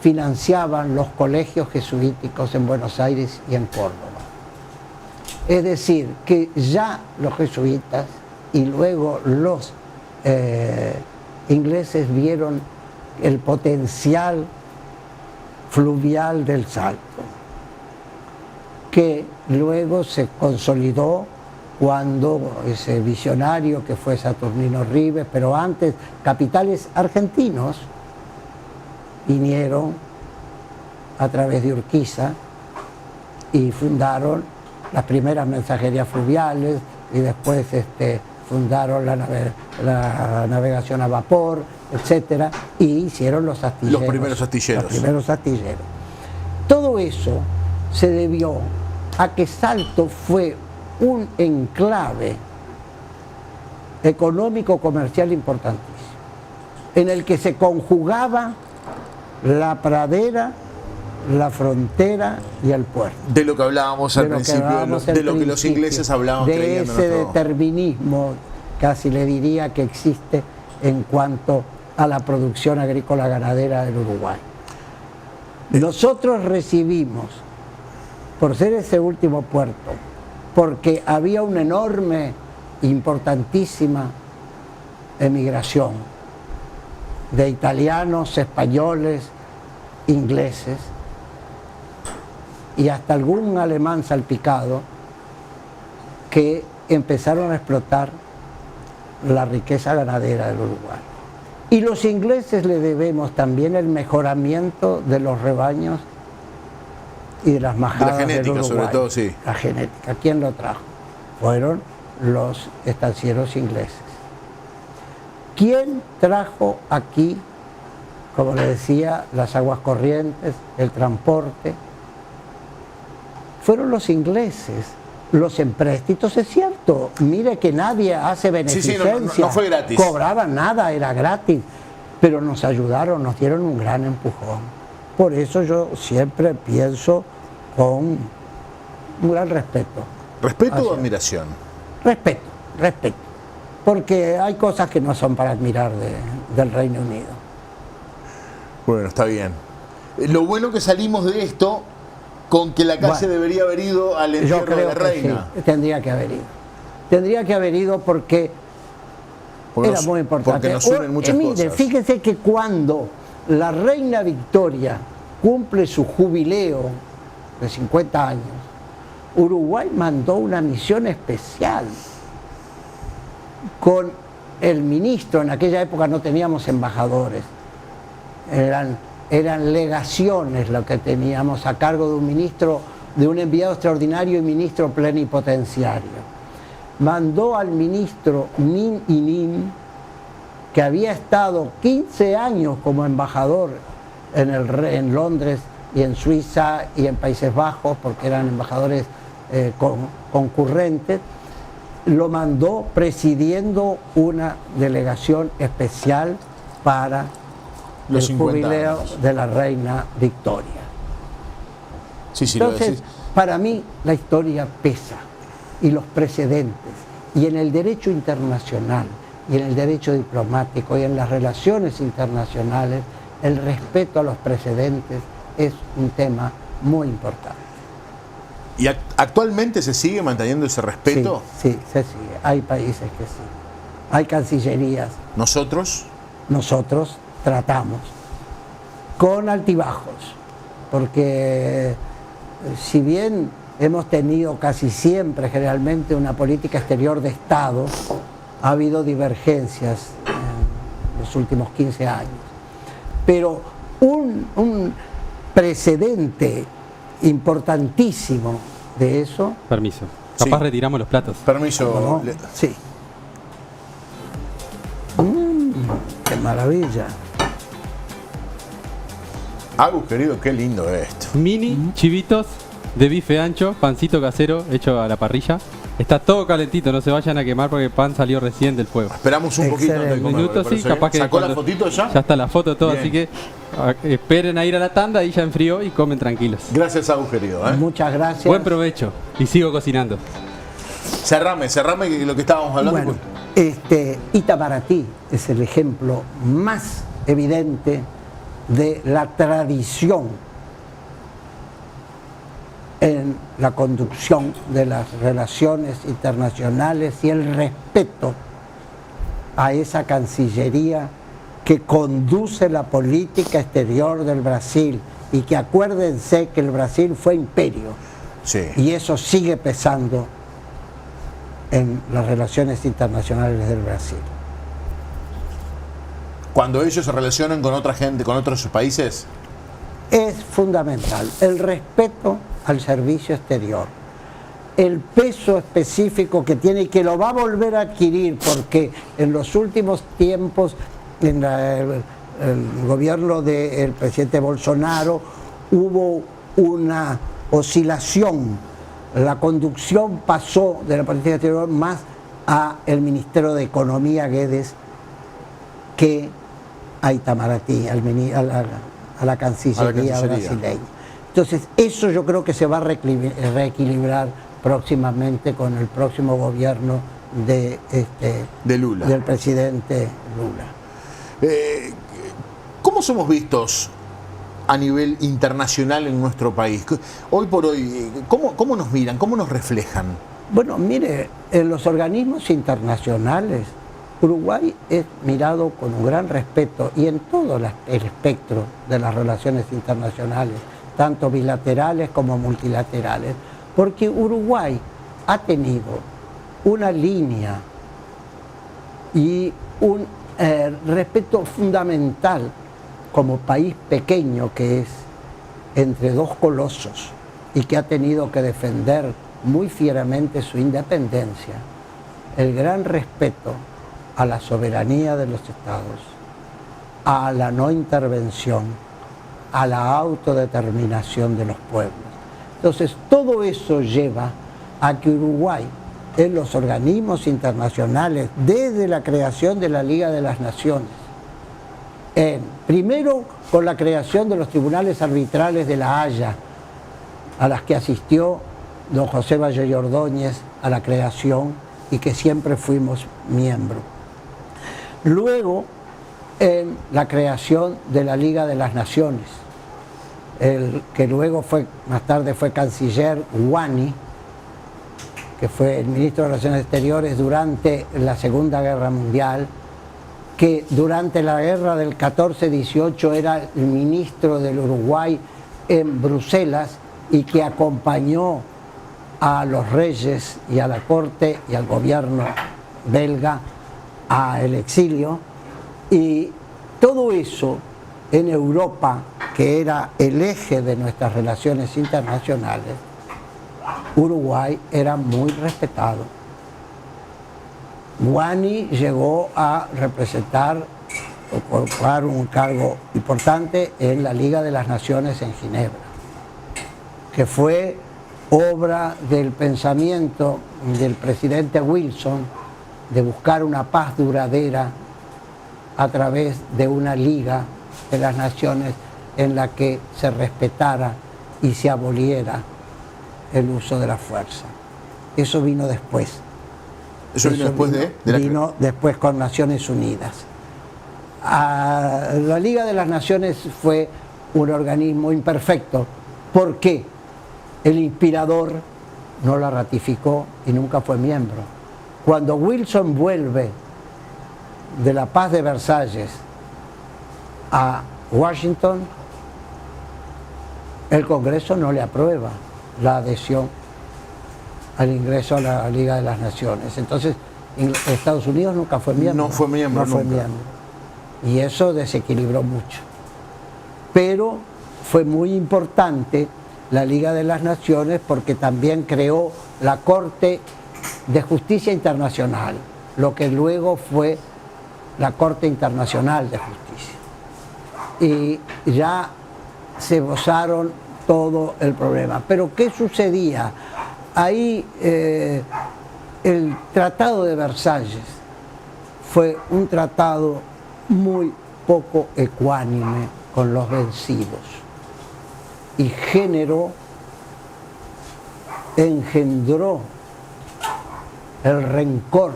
financiaban los colegios jesuíticos en Buenos Aires y en Córdoba. Es decir, que ya los jesuitas y luego los ingleses vieron el potencial fluvial del Salto, que luego se consolidó cuando ese visionario que fue Saturnino Rives, pero antes capitales argentinos vinieron a través de Urquiza y fundaron las primeras mensajerías fluviales y después fundaron la navegación a vapor, etcétera, y hicieron los astilleros. Los primeros astilleros. Los primeros astilleros. Todo eso se debió a que Salto fue un enclave económico comercial importantísimo, en el que se conjugaba la pradera, la frontera y el puerto. De lo que hablábamos al principio, de lo que los ingleses hablaban. De ese determinismo, casi le diría, que existe en cuanto a la producción agrícola ganadera del Uruguay. Nosotros recibimos, por ser ese último puerto, porque había una enorme, importantísima emigración de italianos, españoles, ingleses y hasta algún alemán salpicado, que empezaron a explotar la riqueza ganadera del Uruguay. Y los ingleses le debemos también el mejoramiento de los rebaños y de las majadas del Uruguay. Sobre todo, sí. La genética. ¿Quién lo trajo? Fueron los estancieros ingleses. ¿Quién trajo aquí, como le decía, las aguas corrientes, el transporte? Fueron los ingleses. Los empréstitos, es cierto, mire que nadie hace beneficencia, no fue gratis. Cobraban nada, era gratis, pero nos ayudaron, nos dieron un gran empujón. Por eso yo siempre pienso con un gran respeto. ¿Respeto o admiración? Respeto, porque hay cosas que no son para admirar del Reino Unido. Bueno, está bien. Lo bueno que salimos de esto con que la calle debería haber ido al entierro de la reina. Sí, tendría que haber ido. Tendría que haber ido porque era muy importante. Porque nos unen muchas cosas. Fíjese que cuando la reina Victoria cumple su jubileo de 50 años, Uruguay mandó una misión especial con el ministro. En aquella época no teníamos embajadores, eran legaciones lo que teníamos a cargo de un ministro, de un enviado extraordinario y ministro plenipotenciario. Mandó al ministro Min Inin, que había estado 15 años como embajador en Londres y en Suiza y en Países Bajos, porque eran embajadores concurrentes, lo mandó presidiendo una delegación especial para los el jubileo de la reina Victoria. Sí, entonces, para mí la historia pesa, y los precedentes, y en el derecho internacional, y en el derecho diplomático, y en las relaciones internacionales, el respeto a los precedentes es un tema muy importante. ¿Y actualmente se sigue manteniendo ese respeto? Sí, se sigue. Hay países que sí. Hay cancillerías. ¿Nosotros? Nosotros tratamos con altibajos, porque si bien hemos tenido casi siempre, generalmente, una política exterior de Estado, ha habido divergencias en los últimos 15 años. Pero un precedente importantísimo de eso... Permiso. Capaz retiramos los platos. Permiso. No, sí. ¡Qué maravilla! Agus, querido, qué lindo esto. Mini chivitos de bife ancho, pancito casero hecho a la parrilla. Está todo calentito, no se vayan a quemar porque el pan salió recién del fuego. Esperamos un poquito antes de comer, minutos, sí, capaz que ¿sacó la fotito ya? Ya está la foto todo, Bien. así que esperen a ir a la tanda y ya enfrió y comen tranquilos. Gracias, Agus, querido. Muchas gracias. Buen provecho y sigo cocinando. Cerrame que lo que estábamos hablando. Bueno, Itamaraty es el ejemplo más evidente de la tradición en la conducción de las relaciones internacionales y el respeto a esa Cancillería que conduce la política exterior del Brasil, y que acuérdense que el Brasil fue imperio, y eso sigue pesando en las relaciones internacionales del Brasil. Cuando ellos se relacionan con otra gente, con otros países, es fundamental el respeto al servicio exterior, el peso específico que tiene y que lo va a volver a adquirir, porque en los últimos tiempos, en el gobierno del presidente Bolsonaro, hubo una oscilación. La conducción pasó de la política exterior más a el Ministerio de Economía, Guedes, que a Itamaraty, a la Cancillería brasileña. Entonces, eso yo creo que se va a reequilibrar próximamente con el próximo gobierno de Lula, del presidente Lula. ¿Cómo somos vistos a nivel internacional en nuestro país? Hoy por hoy, ¿cómo nos miran? ¿Cómo nos reflejan? Bueno, mire, en los organismos internacionales, Uruguay es mirado con un gran respeto, y en todo el espectro de las relaciones internacionales, tanto bilaterales como multilaterales, porque Uruguay ha tenido una línea y un respeto fundamental como país pequeño que es, entre dos colosos, y que ha tenido que defender muy fieramente su independencia, el gran respeto a la soberanía de los estados, a la no intervención, a la autodeterminación de los pueblos. Entonces, todo eso lleva a que Uruguay, en los organismos internacionales, desde la creación de la Liga de las Naciones, primero con la creación de los tribunales arbitrales de La Haya, a las que asistió don José Valle y Ordóñez a la creación y que siempre fuimos miembros. Luego, en la creación de la Liga de las Naciones, el que luego fue, más tarde fue canciller Guani, que fue el ministro de Relaciones Exteriores durante la Segunda Guerra Mundial, que durante la guerra del 14-18 era el ministro del Uruguay en Bruselas y que acompañó a los reyes y a la corte y al gobierno belga al exilio. Y todo eso en Europa, que era el eje de nuestras relaciones internacionales, Uruguay era muy respetado. Guani llegó a representar o ocupar un cargo importante en la Liga de las Naciones en Ginebra, que fue obra del pensamiento del presidente Wilson de buscar una paz duradera a través de una Liga de las Naciones en la que se respetara y se aboliera el uso de la fuerza. Eso vino después. ¿Eso vino después vino después con Naciones Unidas. La Liga de las Naciones fue un organismo imperfecto. ¿Por qué? El inspirador no la ratificó y nunca fue miembro. Cuando Wilson vuelve de la paz de Versalles a Washington, el Congreso no le aprueba la adhesión al ingreso a la Liga de las Naciones. Entonces, Estados Unidos nunca fue miembro. No fue miembro. Y eso desequilibró mucho. Pero fue muy importante la Liga de las Naciones porque también creó la Corte de Justicia Internacional, lo que luego fue la Corte Internacional de Justicia. Y ya se gozaron todo el problema. Pero ¿qué sucedía? Ahí el Tratado de Versalles fue un tratado muy poco ecuánime con los vencidos y engendró el rencor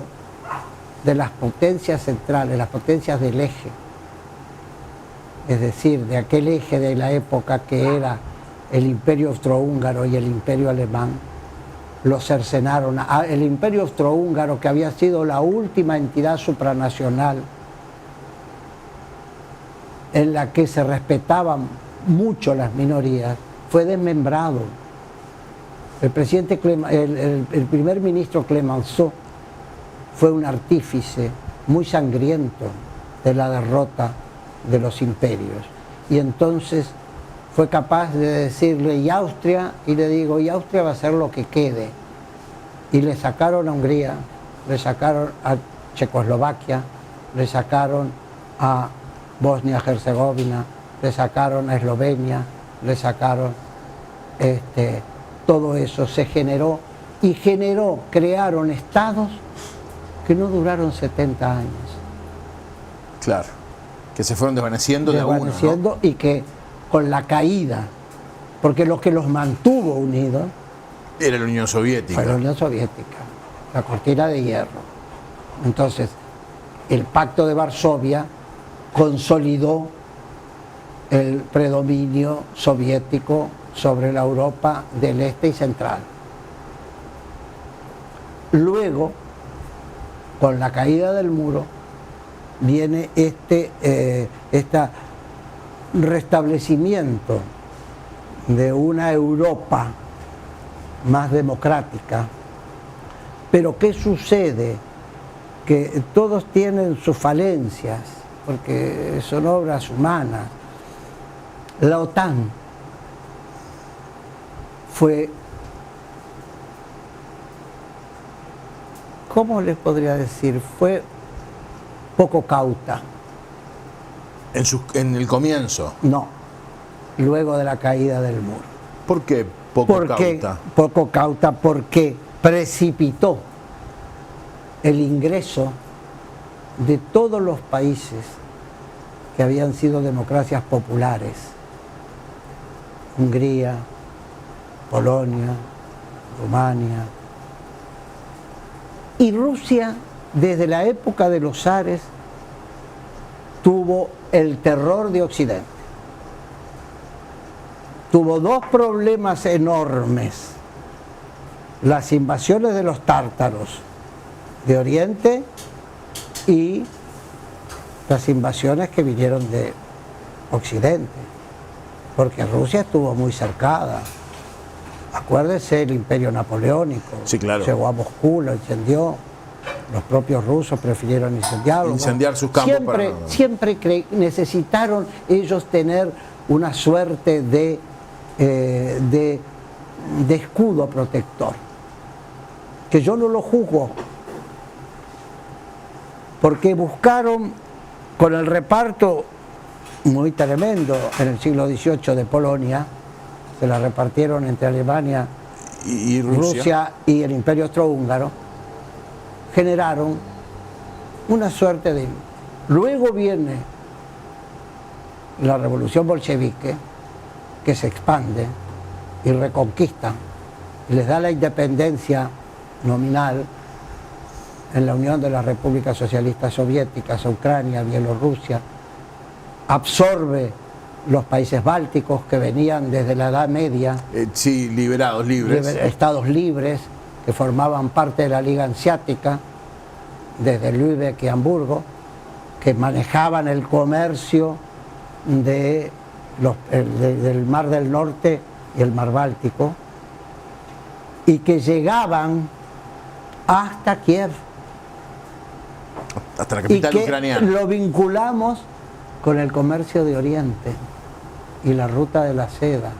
de las potencias centrales, las potencias del eje, es decir, de aquel eje de la época que era el Imperio Austrohúngaro y el Imperio Alemán. Lo cercenaron. El Imperio Austrohúngaro, que había sido la última entidad supranacional en la que se respetaban mucho las minorías, fue desmembrado. El primer ministro Clemenceau fue un artífice muy sangriento de la derrota de los imperios. Y entonces fue capaz de decirle, ¿y Austria? Y le digo, y Austria va a hacer lo que quede. Y le sacaron a Hungría, le sacaron a Checoslovaquia, le sacaron a Bosnia-Herzegovina, le sacaron a Eslovenia, le sacaron todo eso. Se generó crearon estados que no duraron 70 años. Claro, que se fueron desvaneciendo de a uno, ¿no? Y que con la caída, porque lo que los mantuvo unidos era la Unión Soviética. Fue la Unión Soviética, la cortina de hierro. Entonces, el Pacto de Varsovia consolidó el predominio soviético sobre la Europa del Este y Central. Luego, con la caída del muro, viene este restablecimiento de una Europa más democrática. Pero ¿qué sucede? Que todos tienen sus falencias, porque son obras humanas. La OTAN fue ¿cómo les podría decir? Fue poco cauta. En el comienzo. No, luego de la caída del muro. ¿Por qué poco cauta? Poco cauta porque precipitó el ingreso de todos los países que habían sido democracias populares. Hungría, Polonia, Rumania. Y Rusia, desde la época de los zares, tuvo el terror de Occidente. Tuvo dos problemas enormes: las invasiones de los tártaros de Oriente y las invasiones que vinieron de Occidente, porque Rusia estuvo muy cercada. Acuérdese el Imperio Napoleónico. Sí, claro. Llegó a Moscú, lo incendió. Los propios rusos prefirieron incendiarlo. Incendiar sus campos. Siempre necesitaron ellos tener una suerte de escudo protector, que yo no lo juzgo, porque buscaron con el reparto muy tremendo en el siglo XVIII de Polonia, se la repartieron entre Alemania y Rusia y el Imperio Austrohúngaro, generaron una suerte de... Luego viene la revolución bolchevique, que se expande y reconquista, y les da la independencia nominal en la Unión de las Repúblicas Socialistas Soviéticas, a Ucrania, Bielorrusia, absorbe los países bálticos que venían desde la Edad Media. Sí, liberados, libres. Estados libres que formaban parte de la Liga Hanseática, desde Lübeck y Hamburgo, que manejaban el comercio del Mar del Norte y el Mar Báltico, y que llegaban hasta Kiev. Hasta la capital y que ucraniana. Lo vinculamos con el comercio de Oriente y la ruta de la seda.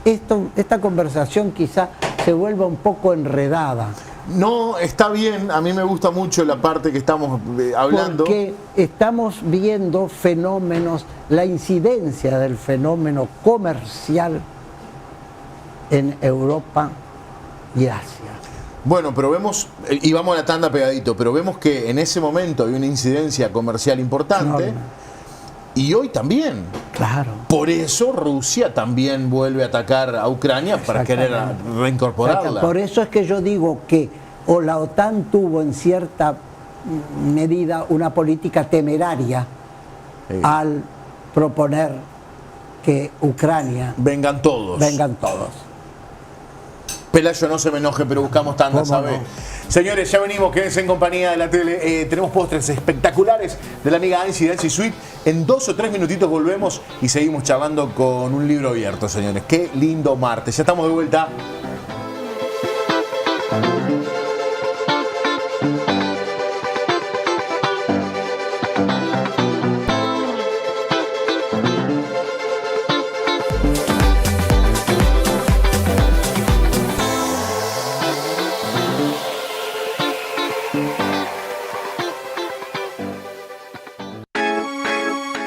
Esta conversación quizá se vuelva un poco enredada. No, está bien, a mí me gusta mucho la parte que estamos hablando. Porque estamos viendo fenómenos, la incidencia del fenómeno comercial en Europa y Asia. Bueno, pero vemos, y vamos a la tanda pegadito, pero vemos que en ese momento hay una incidencia comercial importante. Y hoy también. Claro. Por eso Rusia también vuelve a atacar a Ucrania para querer reincorporarla. Por eso es que yo digo que la OTAN tuvo en cierta medida una política temeraria al proponer que Ucrania... Vengan todos. Pelayo, no se me enoje, pero buscamos tanda, ¿sabe? No? Señores, ya venimos, quédense en compañía de la tele. Tenemos postres espectaculares de la amiga Ansi de Ansi Sweet. En 2 o 3 minutitos volvemos y seguimos charlando con un libro abierto, señores. Qué lindo martes. Ya estamos de vuelta.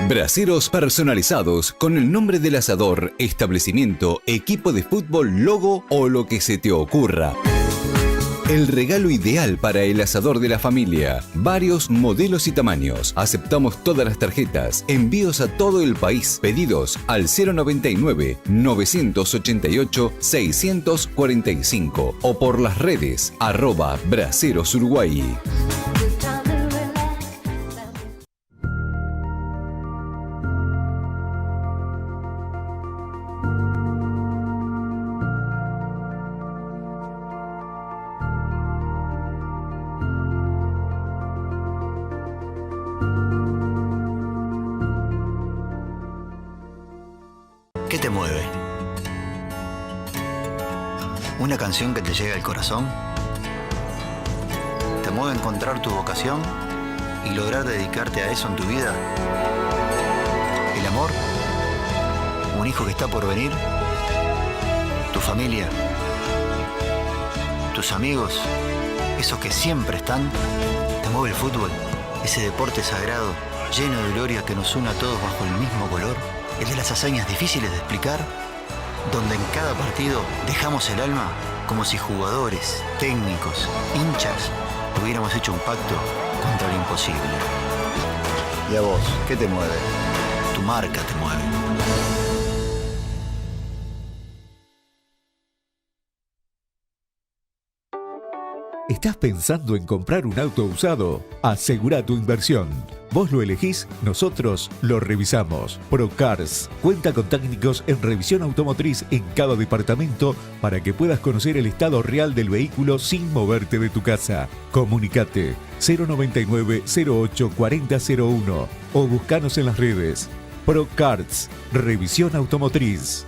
Braseros personalizados con el nombre del asador, establecimiento, equipo de fútbol, logo o lo que se te ocurra. El regalo ideal para el asador de la familia. Varios modelos y tamaños. Aceptamos todas las tarjetas. Envíos a todo el país. Pedidos al 099-988-645 o por las redes @Braseros Uruguay. ¿Qué te mueve? ¿Una canción que te llega al corazón? ¿Te mueve encontrar tu vocación y lograr dedicarte a eso en tu vida? ¿El amor? ¿Un hijo que está por venir? ¿Tu familia? ¿Tus amigos? esos que siempre están, te mueve el fútbol, ese deporte sagrado, lleno de gloria que nos une a todos bajo el mismo color, el de las hazañas difíciles de explicar, donde en cada partido dejamos el alma como si jugadores, técnicos, hinchas, hubiéramos hecho un pacto contra lo imposible. ¿Y a vos, qué te mueve? Tu marca te mueve. ¿Estás pensando en comprar un auto usado? Asegura tu inversión. Vos lo elegís, nosotros lo revisamos. Procars cuenta con técnicos en revisión automotriz en cada departamento para que puedas conocer el estado real del vehículo sin moverte de tu casa. Comunicate 099 08 4001 o buscanos en las redes. Procars, revisión automotriz.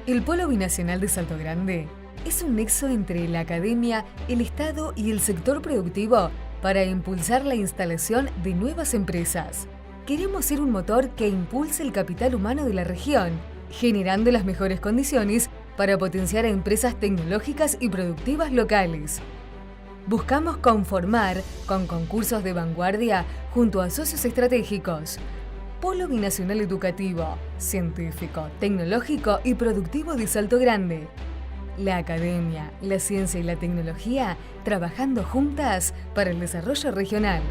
El Polo Binacional de Salto Grande es un nexo entre la academia, el Estado y el sector productivo para impulsar la instalación de nuevas empresas. Queremos ser un motor que impulse el capital humano de la región, generando las mejores condiciones para potenciar a empresas tecnológicas y productivas locales. Buscamos conformar con concursos de vanguardia junto a socios estratégicos. Polo Binacional Educativo, Científico, Tecnológico y Productivo de Salto Grande. La academia, la ciencia y la tecnología trabajando juntas para el desarrollo regional.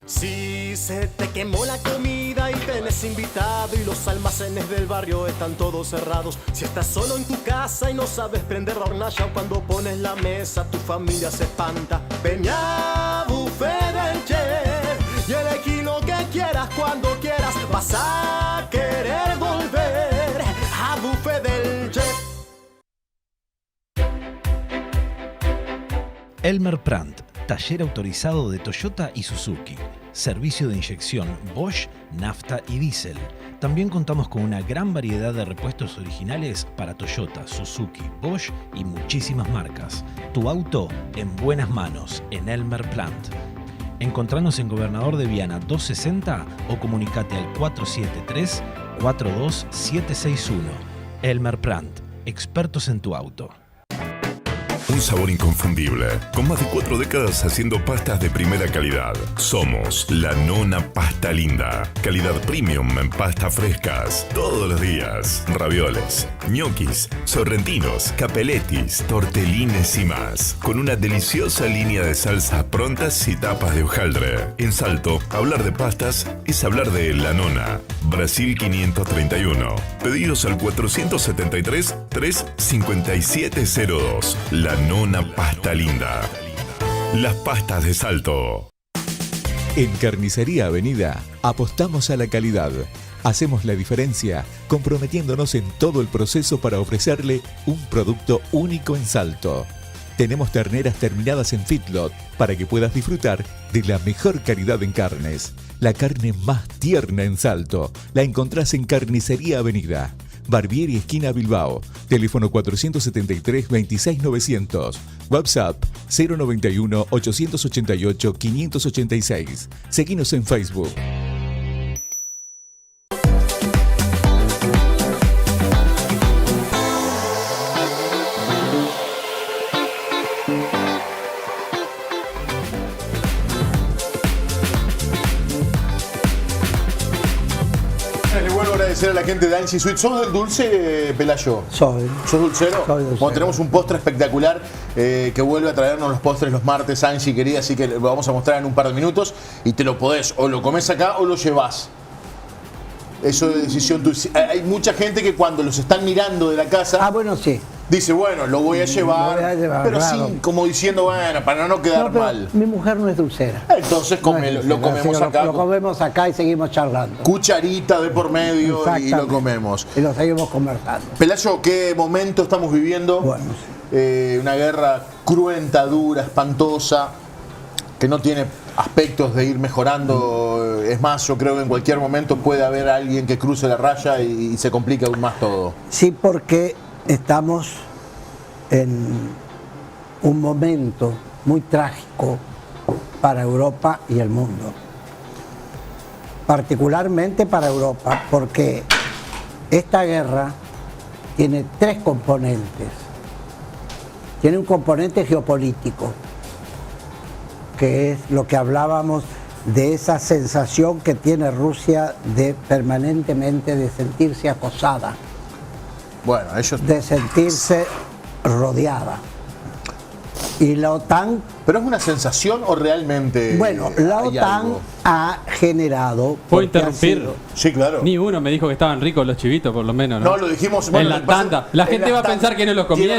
Si se te quemó la comida y tenés invitado y los almacenes del barrio están todos cerrados, si estás solo en tu casa y no sabes prender la hornalla, cuando pones la mesa tu familia se espanta. Ven a Buffet del Chef y elegí lo que quieras cuando quieras, vas a querer volver a Buffet del Chef. Elmer Prandt, taller autorizado de Toyota y Suzuki. Servicio de inyección Bosch, nafta y diésel. También contamos con una gran variedad de repuestos originales para Toyota, Suzuki, Bosch y muchísimas marcas. Tu auto en buenas manos en Elmer Prandt. Encontranos en Gobernador de Viana 260 o comunicate al 473-42761. Elmer Prandt, expertos en tu auto. Un sabor inconfundible. Con más de 4 décadas haciendo pastas de primera calidad. Somos La Nona Pasta Linda. Calidad premium en pastas frescas. Todos los días. Ravioles, ñoquis, sorrentinos, capelletis, tortelines y más. Con una deliciosa línea de salsas prontas y tapas de hojaldre. En Salto, hablar de pastas es hablar de La Nona. Brasil 531. Pedidos al 473-35702. La Nona Pasta Linda. Las pastas de Salto. En Carnicería Avenida apostamos a la calidad. Hacemos la diferencia comprometiéndonos en todo el proceso para ofrecerle un producto único en Salto. Tenemos terneras terminadas en feedlot para que puedas disfrutar de la mejor calidad en carnes. La carne más tierna en Salto la encontrás en Carnicería Avenida. Barbieri esquina Bilbao. Teléfono 473-26900. WhatsApp 091-888-586. Seguinos en Facebook. Le vuelvo a agradecer a la gente de Angie Sweet. ¿Sos del dulce, Pelayo? Soy. ¿Sos dulcero? Soy dulcero. Bueno, tenemos un postre espectacular que vuelve a traernos los postres los martes, Angie, querida, así que lo vamos a mostrar en un par de minutos y te lo podés, o lo comes acá o lo llevas. Eso es decisión tuya. Hay mucha gente que cuando los están mirando de la casa... Ah, bueno, sí. dice, bueno, lo voy a llevar, pero claro. sin, como diciendo, bueno, para no quedar pero mal. mi mujer no es dulcera. Entonces No es lo dulcera, comemos así acá. Lo comemos acá y seguimos charlando. Cucharita de por medio y lo Exactamente. comemos. Y lo seguimos conversando. Pelayo, ¿qué momento estamos viviendo? Bueno, Una guerra cruenta, dura, espantosa, que no tiene aspectos de ir mejorando. Es más, yo creo que en cualquier momento puede haber alguien que cruce la raya y se complica aún más todo. sí, porque estamos en un momento muy trágico para Europa y el mundo. Particularmente para Europa, porque esta guerra tiene tres componentes. Tiene un componente geopolítico, que es lo que hablábamos de esa sensación que tiene Rusia de permanentemente de sentirse acosada, Bueno, ellos... de sentirse rodeada. Y la OTAN, ¿Pero es una sensación o realmente bueno, la hay OTAN algo? ha generado... ¿Puedo porque ha interrumpir? sido- Sí, claro. Ni uno me dijo que estaban ricos los chivitos, por lo menos, ¿no? No, lo dijimos En la lo que pasa- tanda. La en gente va a pensar que no los comieron.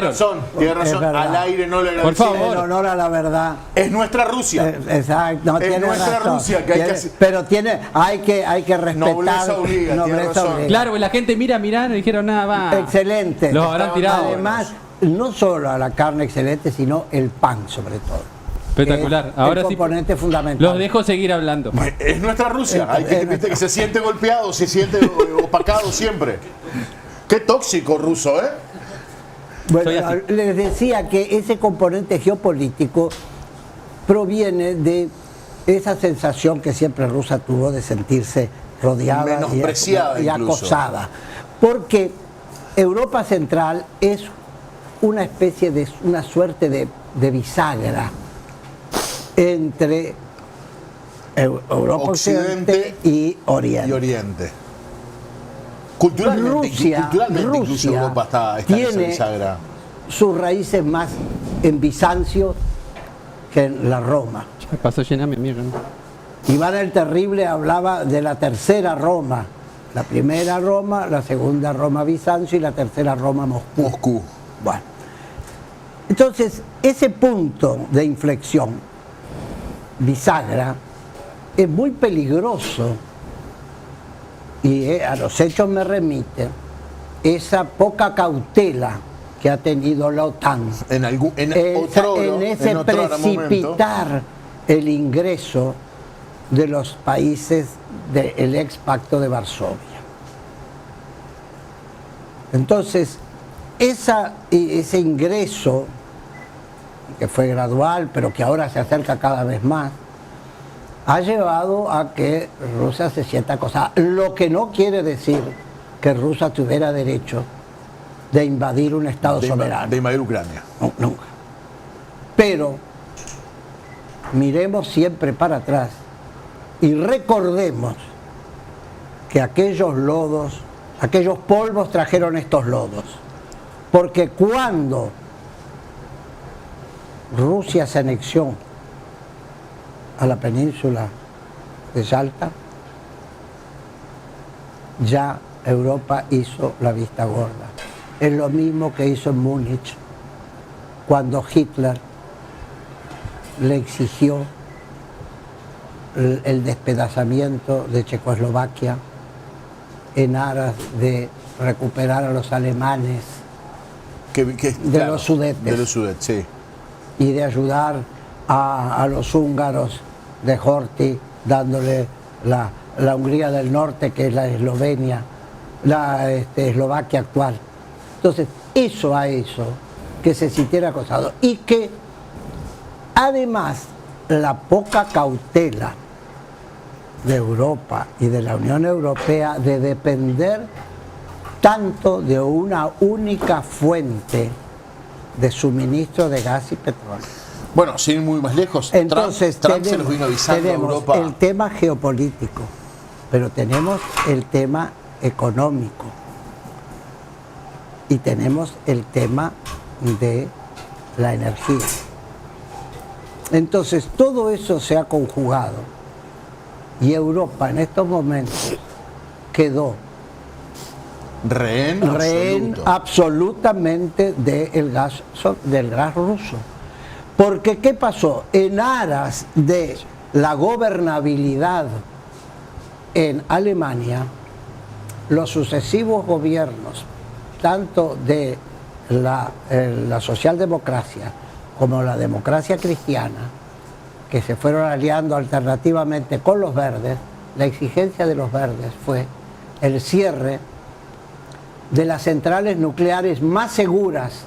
Tiene razón. Es verdad. Al aire no le Por agradecemos. favor. En honor a la verdad. Es nuestra Rusia. Exacto, no, Es tiene nuestra razón. Rusia que hay que Tiene- hacer- pero hay que respetar. Nobleza obliga, tiene razón. obliga. Claro, y la gente miraron y dijeron, nada, va. Excelente. Los habrán tirado. Además, no solo a la carne excelente, sino el pan sobre todo. Espectacular. Que es Ahora el sí. componente fundamental. Los dejo seguir hablando. Es nuestra Rusia. Hay que, viste, que se siente golpeado, se siente opacado siempre. Qué tóxico ruso, ¿eh? Bueno, Soy así. les decía que ese componente geopolítico proviene de esa sensación que siempre Rusia tuvo de sentirse rodeada Menospreciada y incluso. acosada. Porque Europa Central es una especie de, una suerte de bisagra entre Europa Occidente y Oriente. Y Oriente. Culturalmente, culturalmente incluso Europa está en esa tiene bisagra. sus raíces más en Bizancio que en la Roma. Me pasó llena mi mierda. Iván el Terrible hablaba de la tercera Roma. La primera Roma, la segunda Roma Bizancio y la tercera Roma Moscú. Bueno. Entonces, ese punto de inflexión, bisagra, es muy peligroso y a los hechos me remite esa poca cautela que ha tenido la OTAN En ese otro precipitar el ingreso de los países del ex Pacto de Varsovia. Entonces, ese ingreso, que fue gradual, pero que ahora se acerca cada vez más, ha llevado a que Rusia se sienta acosada. Lo que no quiere decir que Rusia tuviera derecho de invadir un Estado soberano. De invadir Ucrania. No, nunca. Pero miremos siempre para atrás y recordemos que aquellos lodos, aquellos polvos trajeron estos lodos. Porque cuando Rusia se anexió a la península de Yalta, ya Europa hizo la vista gorda. Es lo mismo que hizo en Múnich cuando Hitler le exigió el despedazamiento de Checoslovaquia en aras de recuperar a los alemanes de los Sudetes. De los Sudetes, sí. Y de ayudar a los húngaros de Horthy, dándole la Hungría del Norte, que es la Eslovenia, la Eslovaquia actual. Entonces, eso ha hecho que se sintiera acosado. Y que, además, la poca cautela de Europa y de la Unión Europea de depender tanto de una única fuente de suministro de gas y petróleo. Bueno, sin ir muy más lejos, Entonces, Trump se los vino avisando a tenemos Europa. el tema geopolítico, pero tenemos el tema económico y tenemos el tema de la energía. Entonces, todo eso se ha conjugado y Europa en estos momentos quedó rehén absolutamente del gas ruso. Porque ¿qué pasó? En aras de la gobernabilidad en Alemania, los sucesivos gobiernos, tanto de la socialdemocracia como la democracia cristiana, que se fueron aliando alternativamente con los verdes, la exigencia de los verdes fue el cierre de las centrales nucleares más seguras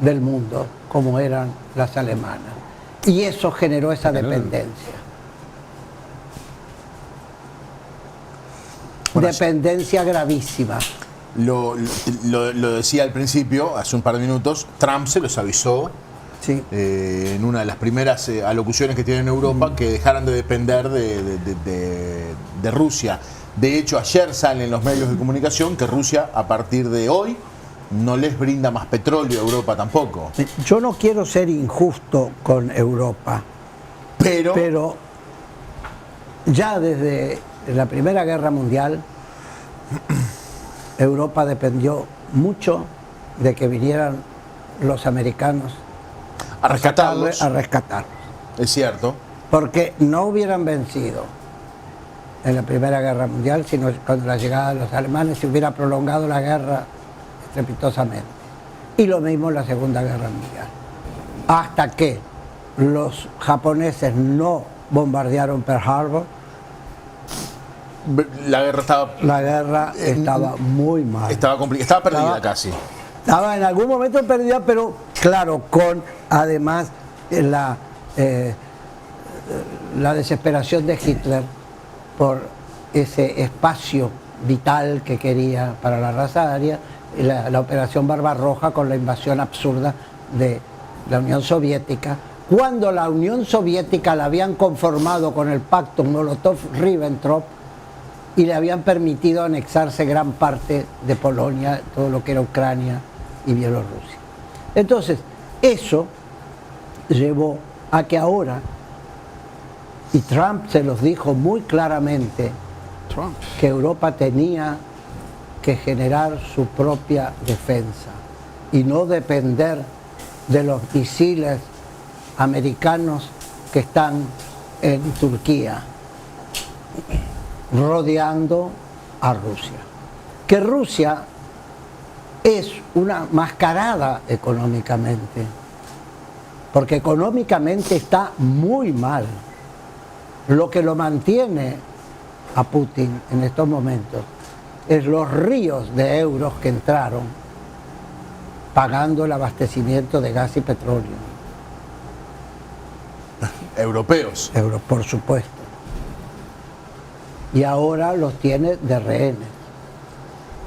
del mundo, como eran las alemanas. Y eso generó esa dependencia. Dependencia gravísima. Lo decía al principio, hace un par de minutos, Trump se los avisó en una de las primeras alocuciones que tiene en Europa, que dejaran de depender de Rusia. De hecho, ayer salen en los medios de comunicación que Rusia, a partir de hoy, no les brinda más petróleo a Europa tampoco. Yo no quiero ser injusto con Europa, pero ya desde la Primera Guerra Mundial, Europa dependió mucho de que vinieran los americanos a rescatarlos. Es cierto. Porque no hubieran vencido en la Primera Guerra Mundial, sino con la llegada de los alemanes se hubiera prolongado la guerra estrepitosamente. Y lo mismo en la Segunda Guerra Mundial. Hasta que los japoneses no bombardearon Pearl Harbor, la guerra estaba muy mal. Estaba perdida casi. Estaba en algún momento perdida, pero claro, con además la desesperación de Hitler por ese espacio vital que quería para la raza aria, y la operación Barbarroja con la invasión absurda de la Unión Soviética, cuando la Unión Soviética la habían conformado con el pacto Molotov-Ribbentrop y le habían permitido anexarse gran parte de Polonia, todo lo que era Ucrania y Bielorrusia. Entonces, eso llevó a que ahora, y Trump se los dijo muy claramente, que Europa tenía que generar su propia defensa y no depender de los misiles americanos que están en Turquía, rodeando a Rusia. Que Rusia es una mascarada económicamente, porque económicamente está muy mal. Lo que lo mantiene a Putin en estos momentos es los ríos de euros que entraron pagando el abastecimiento de gas y petróleo. Europeos. Por supuesto. Y ahora los tiene de rehenes.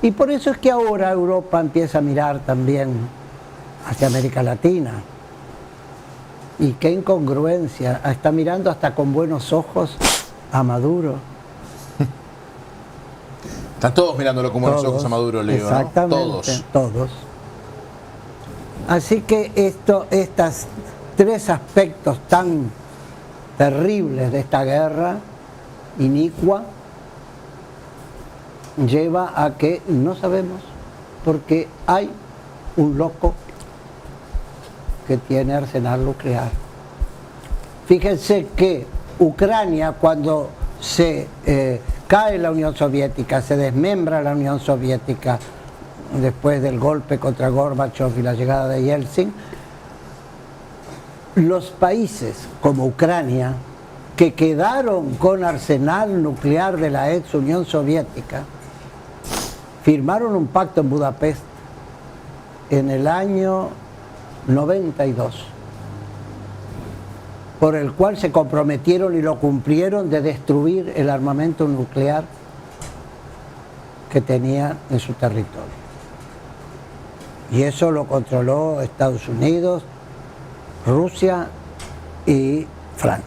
Y por eso es que ahora Europa empieza a mirar también hacia América Latina. Y qué incongruencia, está mirando hasta con buenos ojos a Maduro. Están todos mirándolo con buenos ojos a Maduro, Leo. Exactamente, ¿no? todos. Así que estos tres aspectos tan terribles de esta guerra inicua lleva a que no sabemos, porque hay un loco que tiene arsenal nuclear. Fíjense que Ucrania, cuando se cae la Unión Soviética, se desmembra la Unión Soviética después del golpe contra Gorbachev y la llegada de Yeltsin, los países como Ucrania, que quedaron con arsenal nuclear de la ex Unión Soviética, firmaron un pacto en Budapest en el año 92, por el cual se comprometieron y lo cumplieron de destruir el armamento nuclear que tenían en su territorio. Y eso lo controló Estados Unidos, Rusia y Francia.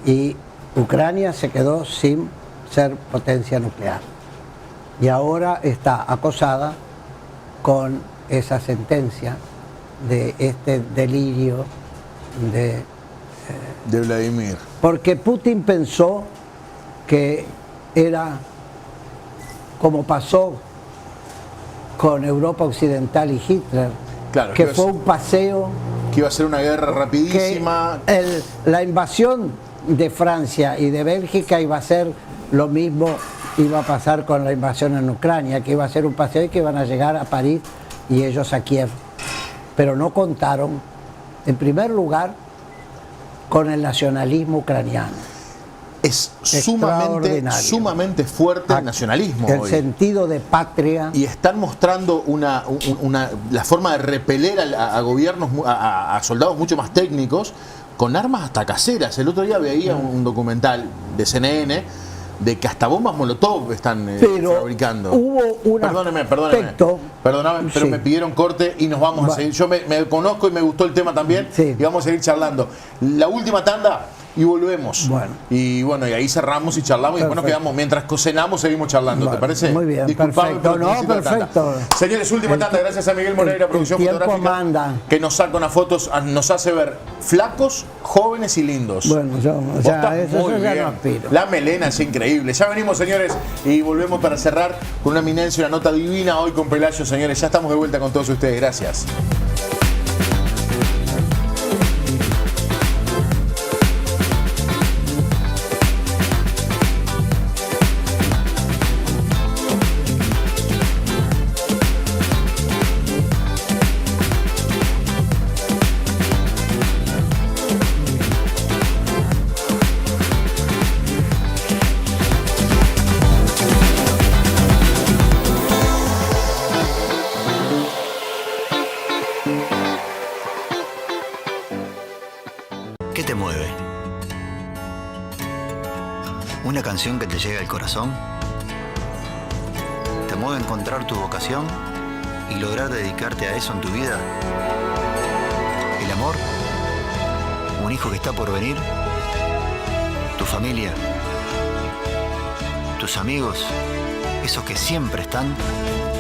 Y Ucrania se quedó sin ser potencia nuclear. Y ahora está acosada con esa sentencia de este delirio de Vladimir. Porque Putin pensó que era como pasó con Europa Occidental y Hitler, Claro, que que fue un paseo, que iba a ser una guerra rapidísima. que la invasión de Francia y de Bélgica iba a ser lo mismo, iba a pasar con la invasión en Ucrania, que iba a ser un paseo y que iban a llegar a París y ellos a Kiev. Pero no contaron, en primer lugar, con el nacionalismo ucraniano. Es sumamente fuerte el nacionalismo El hoy. sentido de patria. Y están mostrando la forma de repeler a gobiernos, a soldados mucho más técnicos, con armas hasta caseras. El otro día veía un documental de CNN de que hasta bombas Molotov están fabricando. Hubo un Perdóneme, pero sí. me pidieron corte y nos vamos a seguir. Yo me conozco y me gustó el tema también, sí. Y vamos a seguir charlando. La última tanda y volvemos. Y ahí cerramos y charlamos. Y después nos quedamos, mientras cocinamos, seguimos charlando. ¿Te parece? Muy bien, Disculpame, perfecto. pero necesito la Perfecto. tanda. Señores, última tanda. Gracias a Miguel Moreira, producción fotográfica, manda. que nos saca unas fotos, nos hace ver flacos, jóvenes y lindos. Bueno, yo Vos ya, estás eso muy ya bien. no aspiro. La melena es increíble. Ya venimos, señores, y volvemos para cerrar con una eminencia, una nota divina hoy con Pelayo, señores. Ya estamos de vuelta con todos ustedes. Gracias. ¿Qué te mueve? ¿Una canción que te llega al corazón? ¿Te mueve encontrar tu vocación y lograr dedicarte a eso en tu vida? ¿El amor? ¿Un hijo que está por venir? ¿Tu familia? ¿Tus amigos? ¿Esos que siempre están?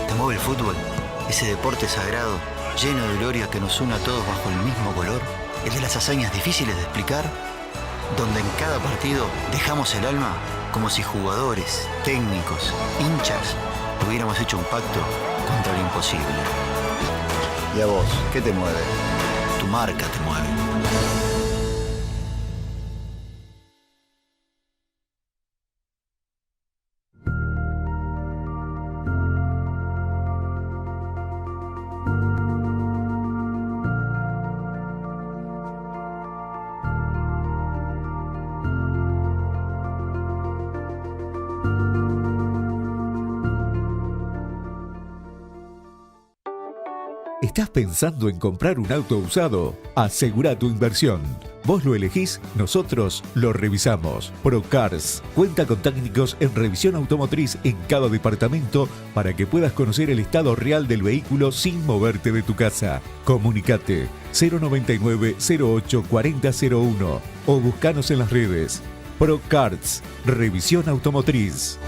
¿Te mueve el fútbol? Ese deporte sagrado, lleno de gloria que nos une a todos bajo el mismo color. El de las hazañas difíciles de explicar, donde en cada partido dejamos el alma como si jugadores, técnicos, hinchas hubiéramos hecho un pacto contra lo imposible. ¿Y a vos, qué te mueve? Tu marca te mueve. ¿Estás pensando en comprar un auto usado? Asegura tu inversión. Vos lo elegís, nosotros lo revisamos. Procars cuenta con técnicos en revisión automotriz en cada departamento para que puedas conocer el estado real del vehículo sin moverte de tu casa. Comunicate 099 08 4001 o buscanos en las redes. Procars, revisión automotriz.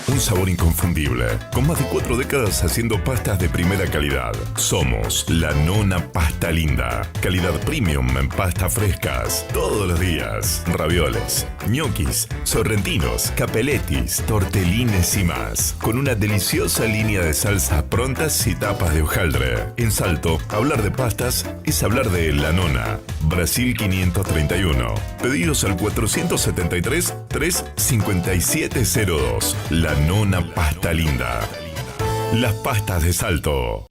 Un sabor inconfundible. Con más de 4 décadas haciendo pastas de primera calidad. Somos La Nona Pasta Linda. Calidad premium en pastas frescas. Todos los días. Ravioles, ñoquis, sorrentinos, capelletis, tortelines y más. Con una deliciosa línea de salsas prontas y tapas de hojaldre. En Salto, hablar de pastas es hablar de La Nona. Brasil 531. Pedidos al 473-35702. La Nona Pasta Linda. Las pastas de Salto.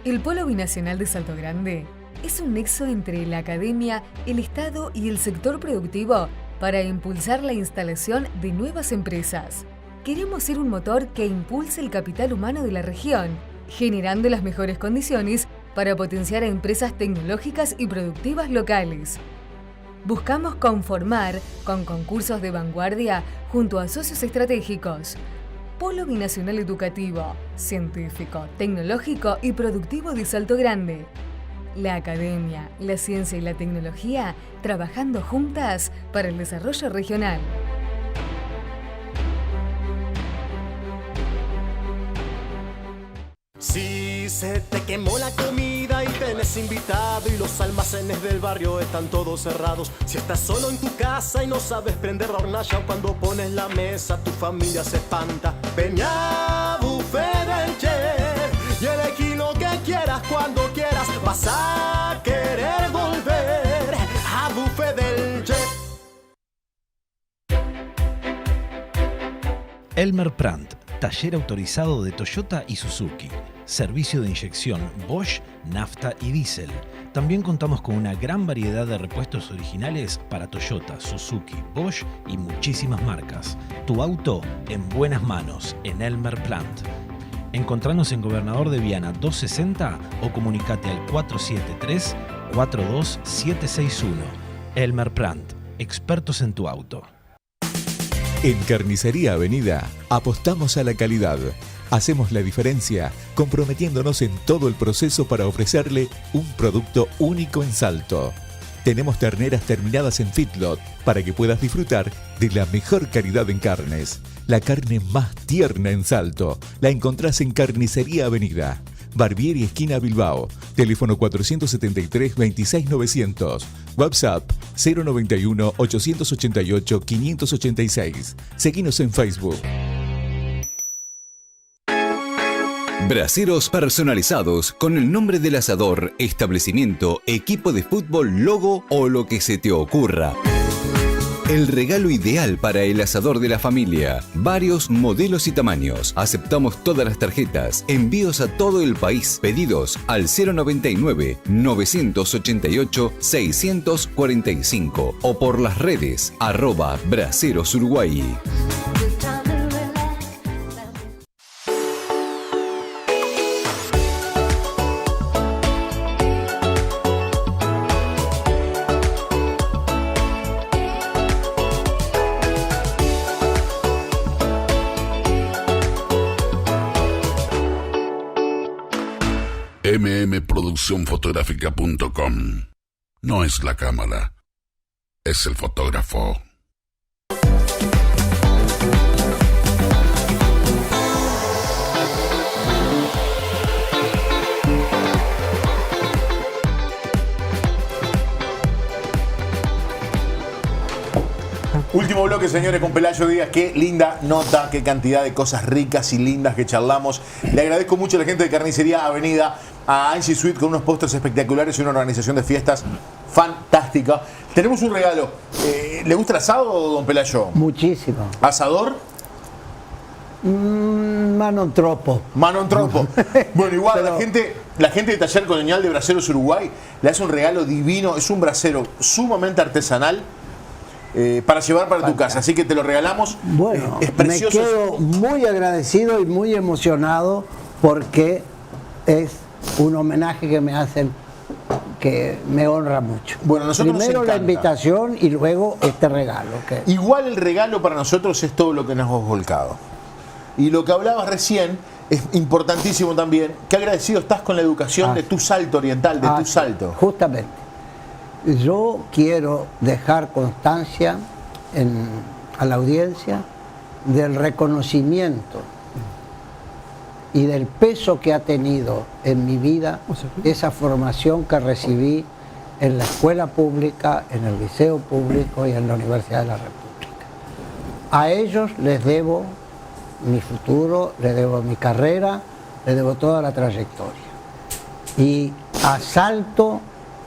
El Polo Binacional de Salto Grande es un nexo entre la academia, el Estado y el sector productivo para impulsar la instalación de nuevas empresas. Queremos ser un motor que impulse el capital humano de la región, generando las mejores condiciones para potenciar a empresas tecnológicas y productivas locales. Buscamos conformar con concursos de vanguardia junto a socios estratégicos. Polo Binacional Educativo, Científico, Tecnológico y Productivo de Salto Grande. La academia, la ciencia y la tecnología trabajando juntas para el desarrollo regional. Si se te quemó la comida y tenés invitado y los almacenes del barrio están todos cerrados, si estás solo en tu casa y no sabes prender la hornalla, cuando pones la mesa tu familia se espanta. Ven a Buffet del Chef y elegí lo que quieras cuando quieras, vas a querer volver a Buffet del Chef. Elmer Plant, taller autorizado de Toyota y Suzuki. Servicio de inyección Bosch, nafta y diésel. También contamos con una gran variedad de repuestos originales para Toyota, Suzuki, Bosch y muchísimas marcas. Tu auto en buenas manos en Elmer Plant. Encontranos en Gobernador de Viana 260 o comunicate al 473-42761. Elmer Plant, expertos en tu auto. En Carnicería Avenida apostamos a la calidad. Hacemos la diferencia comprometiéndonos en todo el proceso para ofrecerle un producto único en Salto. Tenemos terneras terminadas en feedlot para que puedas disfrutar de la mejor calidad en carnes. La carne más tierna en Salto la encontrás en Carnicería Avenida. Barbieri esquina Bilbao. Teléfono 473-26900. WhatsApp 091-888-586. Seguinos en Facebook. Braseros personalizados con el nombre del asador, establecimiento, equipo de fútbol, logo o lo que se te ocurra. El regalo ideal para el asador de la familia. Varios modelos y tamaños. Aceptamos todas las tarjetas. Envíos a todo el país. Pedidos al 099-988-645 o por las redes @Braseros Uruguay. mmproduccionfotográfica.com. No es la cámara, es el fotógrafo. Último bloque, señores, con Pelayo Díaz. Qué linda nota, qué cantidad de cosas ricas y lindas que charlamos. Le agradezco mucho a la gente de Carnicería Avenida, a Angie Suite con unos pósters espectaculares y una organización de fiestas fantástica. Tenemos un regalo. ¿Le gusta el asado, don Pelayo? Muchísimo. ¿Asador? Manontropo. Manontropo. Bueno, igual pero la gente de Taller Colonial de Braseros Uruguay le hace un regalo divino. Es un brasero sumamente artesanal para llevar para tu casa. Así que te lo regalamos. Bueno, es precioso. Me quedo muy agradecido y muy emocionado porque es un homenaje que me hacen que me honra mucho. Bueno, nosotros primero la invitación y luego este regalo. Igual el regalo para nosotros es todo lo que nos hemos volcado. Y lo que hablabas recién es importantísimo también. Qué agradecido estás con la educación de tu Salto Oriental, de tu Salto. Justamente. Yo quiero dejar constancia a la audiencia del reconocimiento y del peso que ha tenido en mi vida esa formación que recibí en la escuela pública, en el liceo público y en la Universidad de la República. A ellos les debo mi futuro, les debo mi carrera, les debo toda la trayectoria. Y a Salto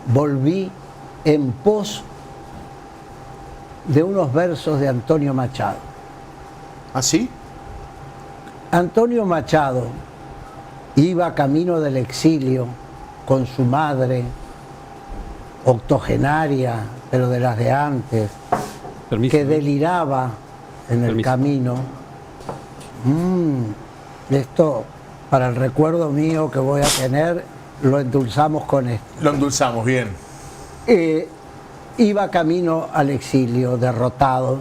volví en pos de unos versos de Antonio Machado. ¿Ah, sí? Antonio Machado iba camino del exilio con su madre, octogenaria, pero de las de antes, que deliraba en el camino. Esto, para el recuerdo mío que voy a tener, lo endulzamos con esto. Lo endulzamos, bien. iba camino al exilio, derrotado,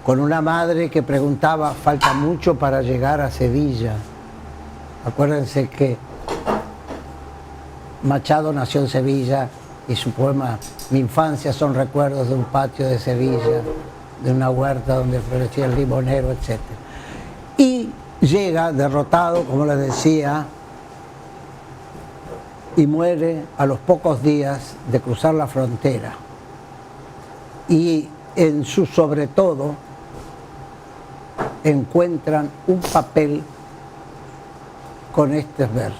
con una madre que preguntaba, falta mucho para llegar a Sevilla. Acuérdense que Machado nació en Sevilla y su poema Mi infancia son recuerdos de un patio de Sevilla, de una huerta donde florecía el limonero, etc. Y llega derrotado, como les decía, y muere a los pocos días de cruzar la frontera. Y en su sobre todo encuentran un papel con estos versos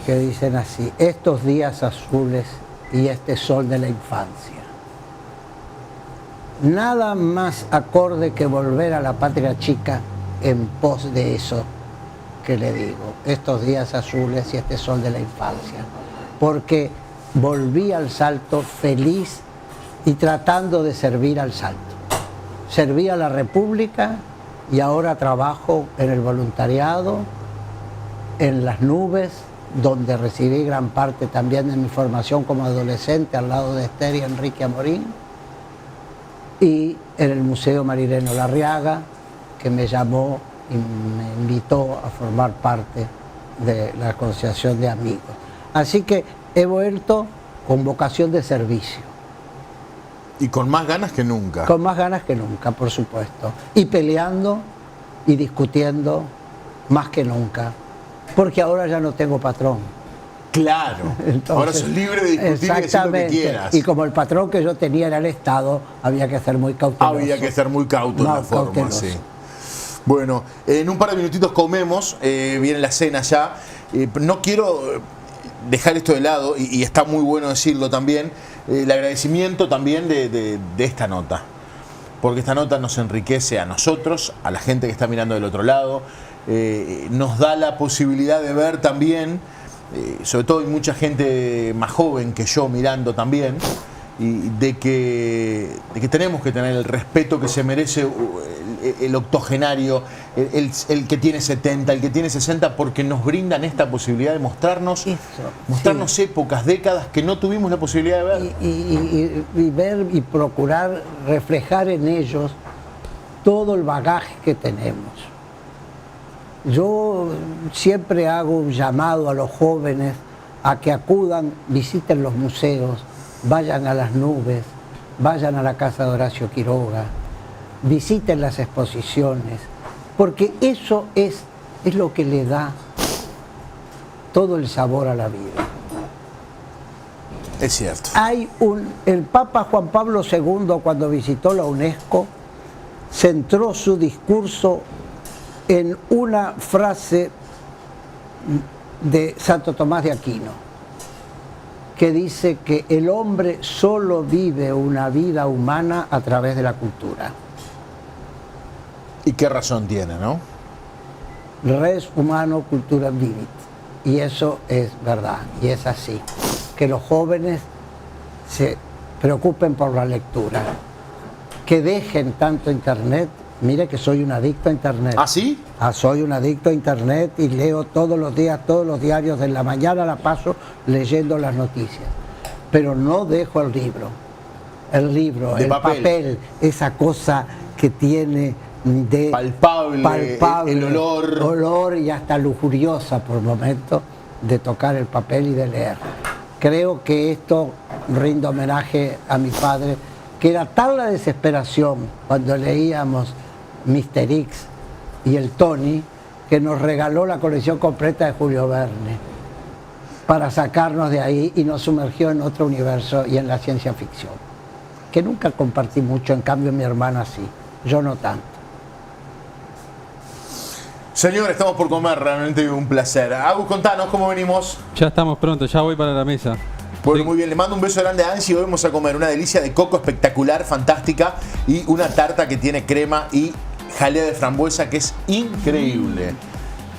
que dicen así: estos días azules y este sol de la infancia. Nada más acorde que volver a la patria chica en pos de eso que le digo, estos días azules y este sol de la infancia. Porque volví al Salto feliz y tratando de servir al Salto. Serví a la República y ahora trabajo en el voluntariado, en Las Nubes, donde recibí gran parte también de mi formación como adolescente al lado de Esther y Enrique Amorín, y en el Museo Marileno Larriaga, que me llamó y me invitó a formar parte de la Asociación de Amigos. Así que he vuelto con vocación de servicio. Y con más ganas que nunca. Con más ganas que nunca, por supuesto. Y peleando y discutiendo más que nunca. Porque ahora ya no tengo patrón. Claro. Entonces, ahora sos libre de discutir y decir lo que quieras. Y como el patrón que yo tenía era el Estado, había que ser muy cauteloso. Había que ser muy cauto en la forma, sí. Bueno, en un par de minutitos comemos, viene la cena ya. No quiero dejar esto de lado, y está muy bueno decirlo también, el agradecimiento también de esta nota. Porque esta nota nos enriquece a nosotros, a la gente que está mirando del otro lado, nos da la posibilidad de ver también, sobre todo hay mucha gente más joven que yo mirando también, y de que tenemos que tener el respeto que se merece el octogenario, el que tiene 70, el que tiene 60, porque nos brindan esta posibilidad de mostrarnos sí, épocas, décadas que no tuvimos la posibilidad de ver. Y ver y procurar reflejar en ellos todo el bagaje que tenemos. Yo siempre hago un llamado a los jóvenes a que acudan, visiten los museos, vayan a Las Nubes, vayan a la casa de Horacio Quiroga, visiten las exposiciones, porque eso es lo que le da todo el sabor a la vida. Es cierto. El Papa Juan Pablo II, cuando visitó la UNESCO, centró su discurso en una frase de Santo Tomás de Aquino, que dice que el hombre solo vive una vida humana a través de la cultura. ¿Y qué razón tiene, no? Res humano cultura vivit. Y eso es verdad, y es así. Que los jóvenes se preocupen por la lectura, que dejen tanto internet. Mire que soy un adicto a internet. ¿Ah, sí? Soy un adicto a internet y leo todos los días, todos los diarios de la mañana la paso leyendo las noticias. Pero no dejo el libro. El libro, el papel, esa cosa que tiene de palpable, el olor y hasta lujuriosa por momentos de tocar el papel y de leer. Creo que esto rindo homenaje a mi padre, que era tal la desesperación cuando leíamos Mr. X y el Tony, que nos regaló la colección completa de Julio Verne para sacarnos de ahí y nos sumergió en otro universo y en la ciencia ficción, que nunca compartí mucho, en cambio mi hermana sí, yo no tanto. Señor, estamos por comer, realmente un placer. Agus, contanos cómo venimos. Ya estamos pronto, ya voy para la mesa. Bueno, muy bien, le mando un beso grande a Ansi. Hoy vamos a comer una delicia de coco espectacular, fantástica, y una tarta que tiene crema y jalea de frambuesa que es increíble.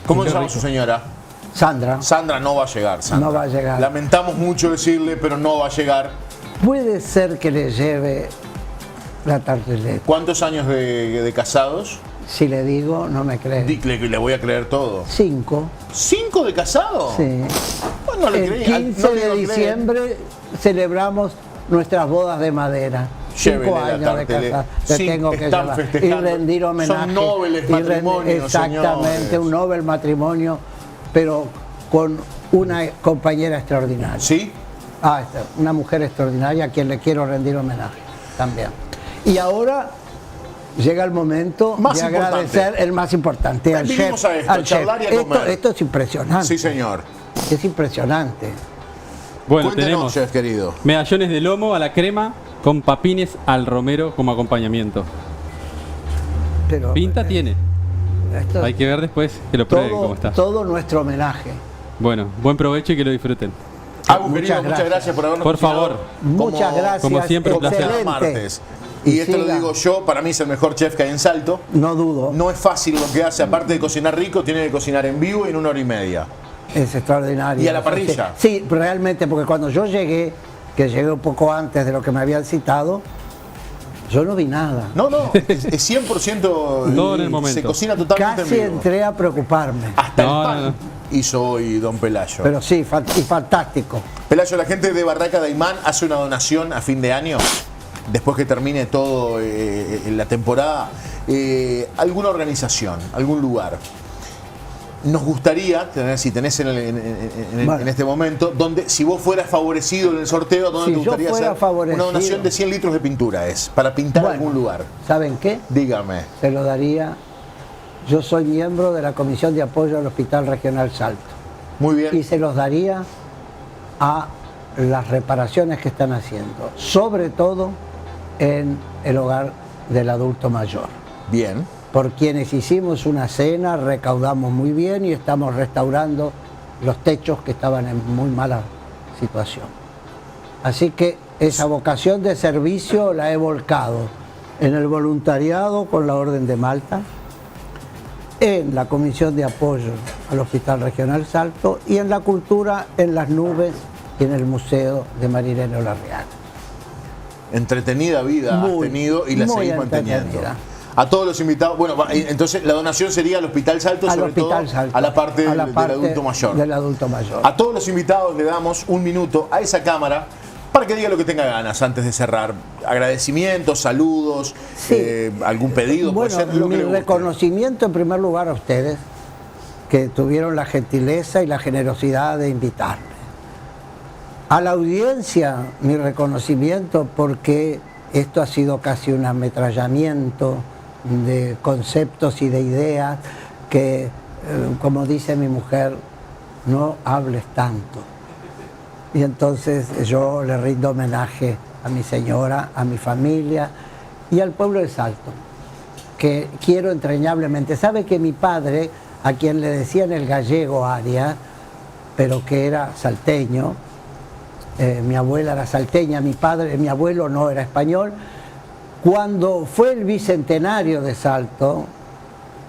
¿Cómo se llama su señora? Sandra. Sandra no va a llegar, Sandra. No va a llegar. Lamentamos mucho decirle, pero no va a llegar. Puede ser que le lleve la tarteleta. ¿Cuántos años de casados? Si le digo, no me cree. Le voy a creer todo. 5. ¿5 de casado? Sí. Bueno, no le el 15 de diciembre celebramos nuestras bodas de madera. 5 Llévele la años de tartele. casada, le Sí, tengo que están llevar. Y festejando. rendir homenaje. Son nobles Y matrimonios, exactamente, señores. un noble matrimonio, pero con una compañera extraordinaria. ¿Sí? Una mujer extraordinaria a quien le quiero rendir homenaje también. Y ahora llega el momento Más de importante. agradecer el más importante, al Vinimos chef. a esto, al a charlar chef. y a comer. Esto es impresionante. Sí, señor. Es impresionante. Bueno, Cuéntenos, tenemos chef querido. medallones de lomo a la crema con papines al romero como acompañamiento. Pero, Pinta tiene. esto- Hay que ver después que lo prueben cómo está. todo nuestro homenaje. Bueno, buen provecho y que lo disfruten. Agus, Muchas querido, muchas gracias. gracias por habernos Por cocinado favor. Muchas gracias. como siempre, un placer. Cada excelente. martes. Y esto lo siga. digo yo, para mí es el mejor chef que hay en Salto. No dudo. No es fácil lo que hace, aparte de cocinar rico, tiene que cocinar en vivo y en 1 hora y media. Es extraordinario. ¿Y a la parrilla? Sí, realmente, porque cuando yo llegué, que llegué un poco antes de lo que me habían citado, yo no vi nada. No, es 100% Todo en el momento. Se cocina totalmente Casi en vivo. entré a preocuparme. Hasta No, el pan no, no. hizo hoy don Pelayo. Pero sí, y fantástico. Pelayo, la gente de Barraca de Aymán hace una donación a fin de año, después que termine todo la temporada, alguna organización, algún lugar. Nos gustaría tener, si tenés Bueno. en este momento, donde si vos fueras favorecido en el sorteo, ¿dónde Si te yo gustaría fuera hacer favorecido. una donación de 100 litros de pintura? Es para pintar Bueno. algún lugar. ¿Saben qué? Dígame. Se lo daría. Yo soy miembro de la Comisión de Apoyo al Hospital Regional Salto. Muy bien. Y se los daría a las reparaciones que están haciendo, sobre todo en el hogar del adulto mayor. Bien. Por quienes hicimos una cena, recaudamos muy bien y estamos restaurando los techos que estaban en muy mala situación. Así que esa vocación de servicio la he volcado en el voluntariado con la Orden de Malta, en la Comisión de Apoyo al Hospital Regional Salto y en la cultura en Las Nubes y en el Museo de Marireno Larreal. Entretenida vida has Muy, tenido y la muy seguís manteniendo. entretenida. A todos los invitados, bueno, entonces la donación sería al Hospital Salto, Al sobre Hospital todo Salto, a la parte a la del parte adulto mayor. del adulto mayor. A todos los invitados le damos un minuto a esa cámara para que diga lo que tenga ganas antes de cerrar. Agradecimientos, saludos, Sí. algún pedido, puede Bueno, ser lo que mi le guste. reconocimiento en primer lugar a ustedes, que tuvieron la gentileza y la generosidad de invitarme. A la audiencia, mi reconocimiento porque esto ha sido casi un ametrallamiento de conceptos y de ideas que, como dice mi mujer, no hables tanto. Y entonces yo le rindo homenaje a mi señora, a mi familia y al pueblo de Salto, que quiero entrañablemente. Sabe que mi padre, a quien le decían el gallego Aria, pero que era salteño, mi abuela era salteña, mi abuelo no era español. Cuando fue el bicentenario de Salto,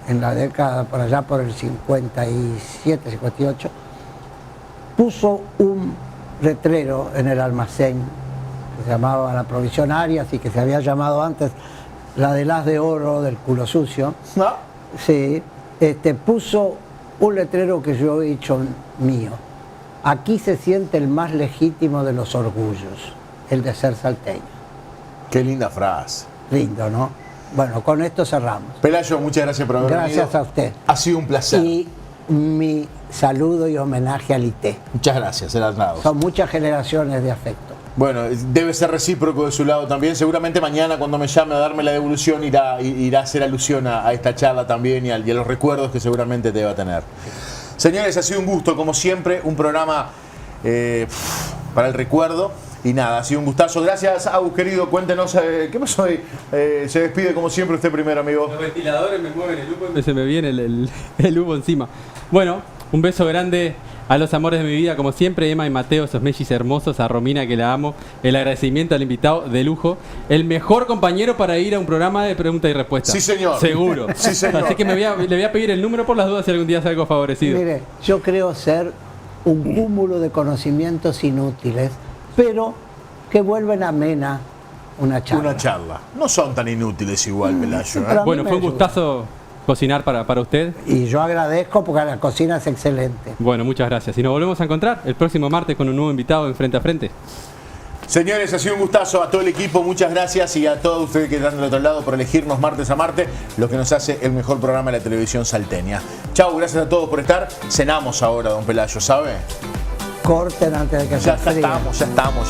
en la década por allá por el 57, 58, puso un letrero en el almacén que se llamaba la Provisión Arias y que se había llamado antes la del As de Oro del Culo Sucio. ¿No? Sí, puso un letrero que yo he hecho mío. Aquí se siente el más legítimo de los orgullos, el de ser salteño. Qué linda frase. Lindo, ¿no? Bueno, con esto cerramos. Pelayo, muchas gracias por haber venido. Gracias a usted. Ha sido un placer. Y mi saludo y homenaje al ITE. Muchas gracias, serán dados. Son muchas generaciones de afecto. Bueno, debe ser recíproco de su lado también. Seguramente mañana cuando me llame a darme la devolución irá a hacer alusión a esta charla también y a los recuerdos que seguramente te va a tener. Señores, ha sido un gusto, como siempre, un programa para el recuerdo. Y nada, ha sido un gustazo. Gracias, Agus, querido. Cuéntenos, ¿qué pasó ahí? Se despide como siempre usted primero, amigo. Los ventiladores me mueven el humo y se me viene el humo encima. Bueno, un beso grande a los amores de mi vida, como siempre, Emma y Mateo, esos mellizos hermosos, a Romina, que la amo, el agradecimiento al invitado de lujo, el mejor compañero para ir a un programa de pregunta y respuesta. Sí, señor. Seguro. Sí, señor. Así que le voy a pedir el número por las dudas si algún día salgo favorecido. Mire, yo creo ser un cúmulo de conocimientos inútiles, pero que vuelven amena una charla. Una charla. No son tan inútiles igual, Pelayo. pero a mí Bueno, me fue un ayuda. gustazo cocinar para usted. Y yo agradezco porque la cocina es excelente. Bueno, muchas gracias. Y nos volvemos a encontrar el próximo martes con un nuevo invitado en Frente a Frente. Señores, ha sido un gustazo a todo el equipo, muchas gracias y a todos ustedes que están del otro lado por elegirnos martes a martes, lo que nos hace el mejor programa de la televisión salteña. Chau, gracias a todos por estar. Cenamos ahora, don Pelayo, ¿sabe? Corten antes de que se enfríe. Ya estamos.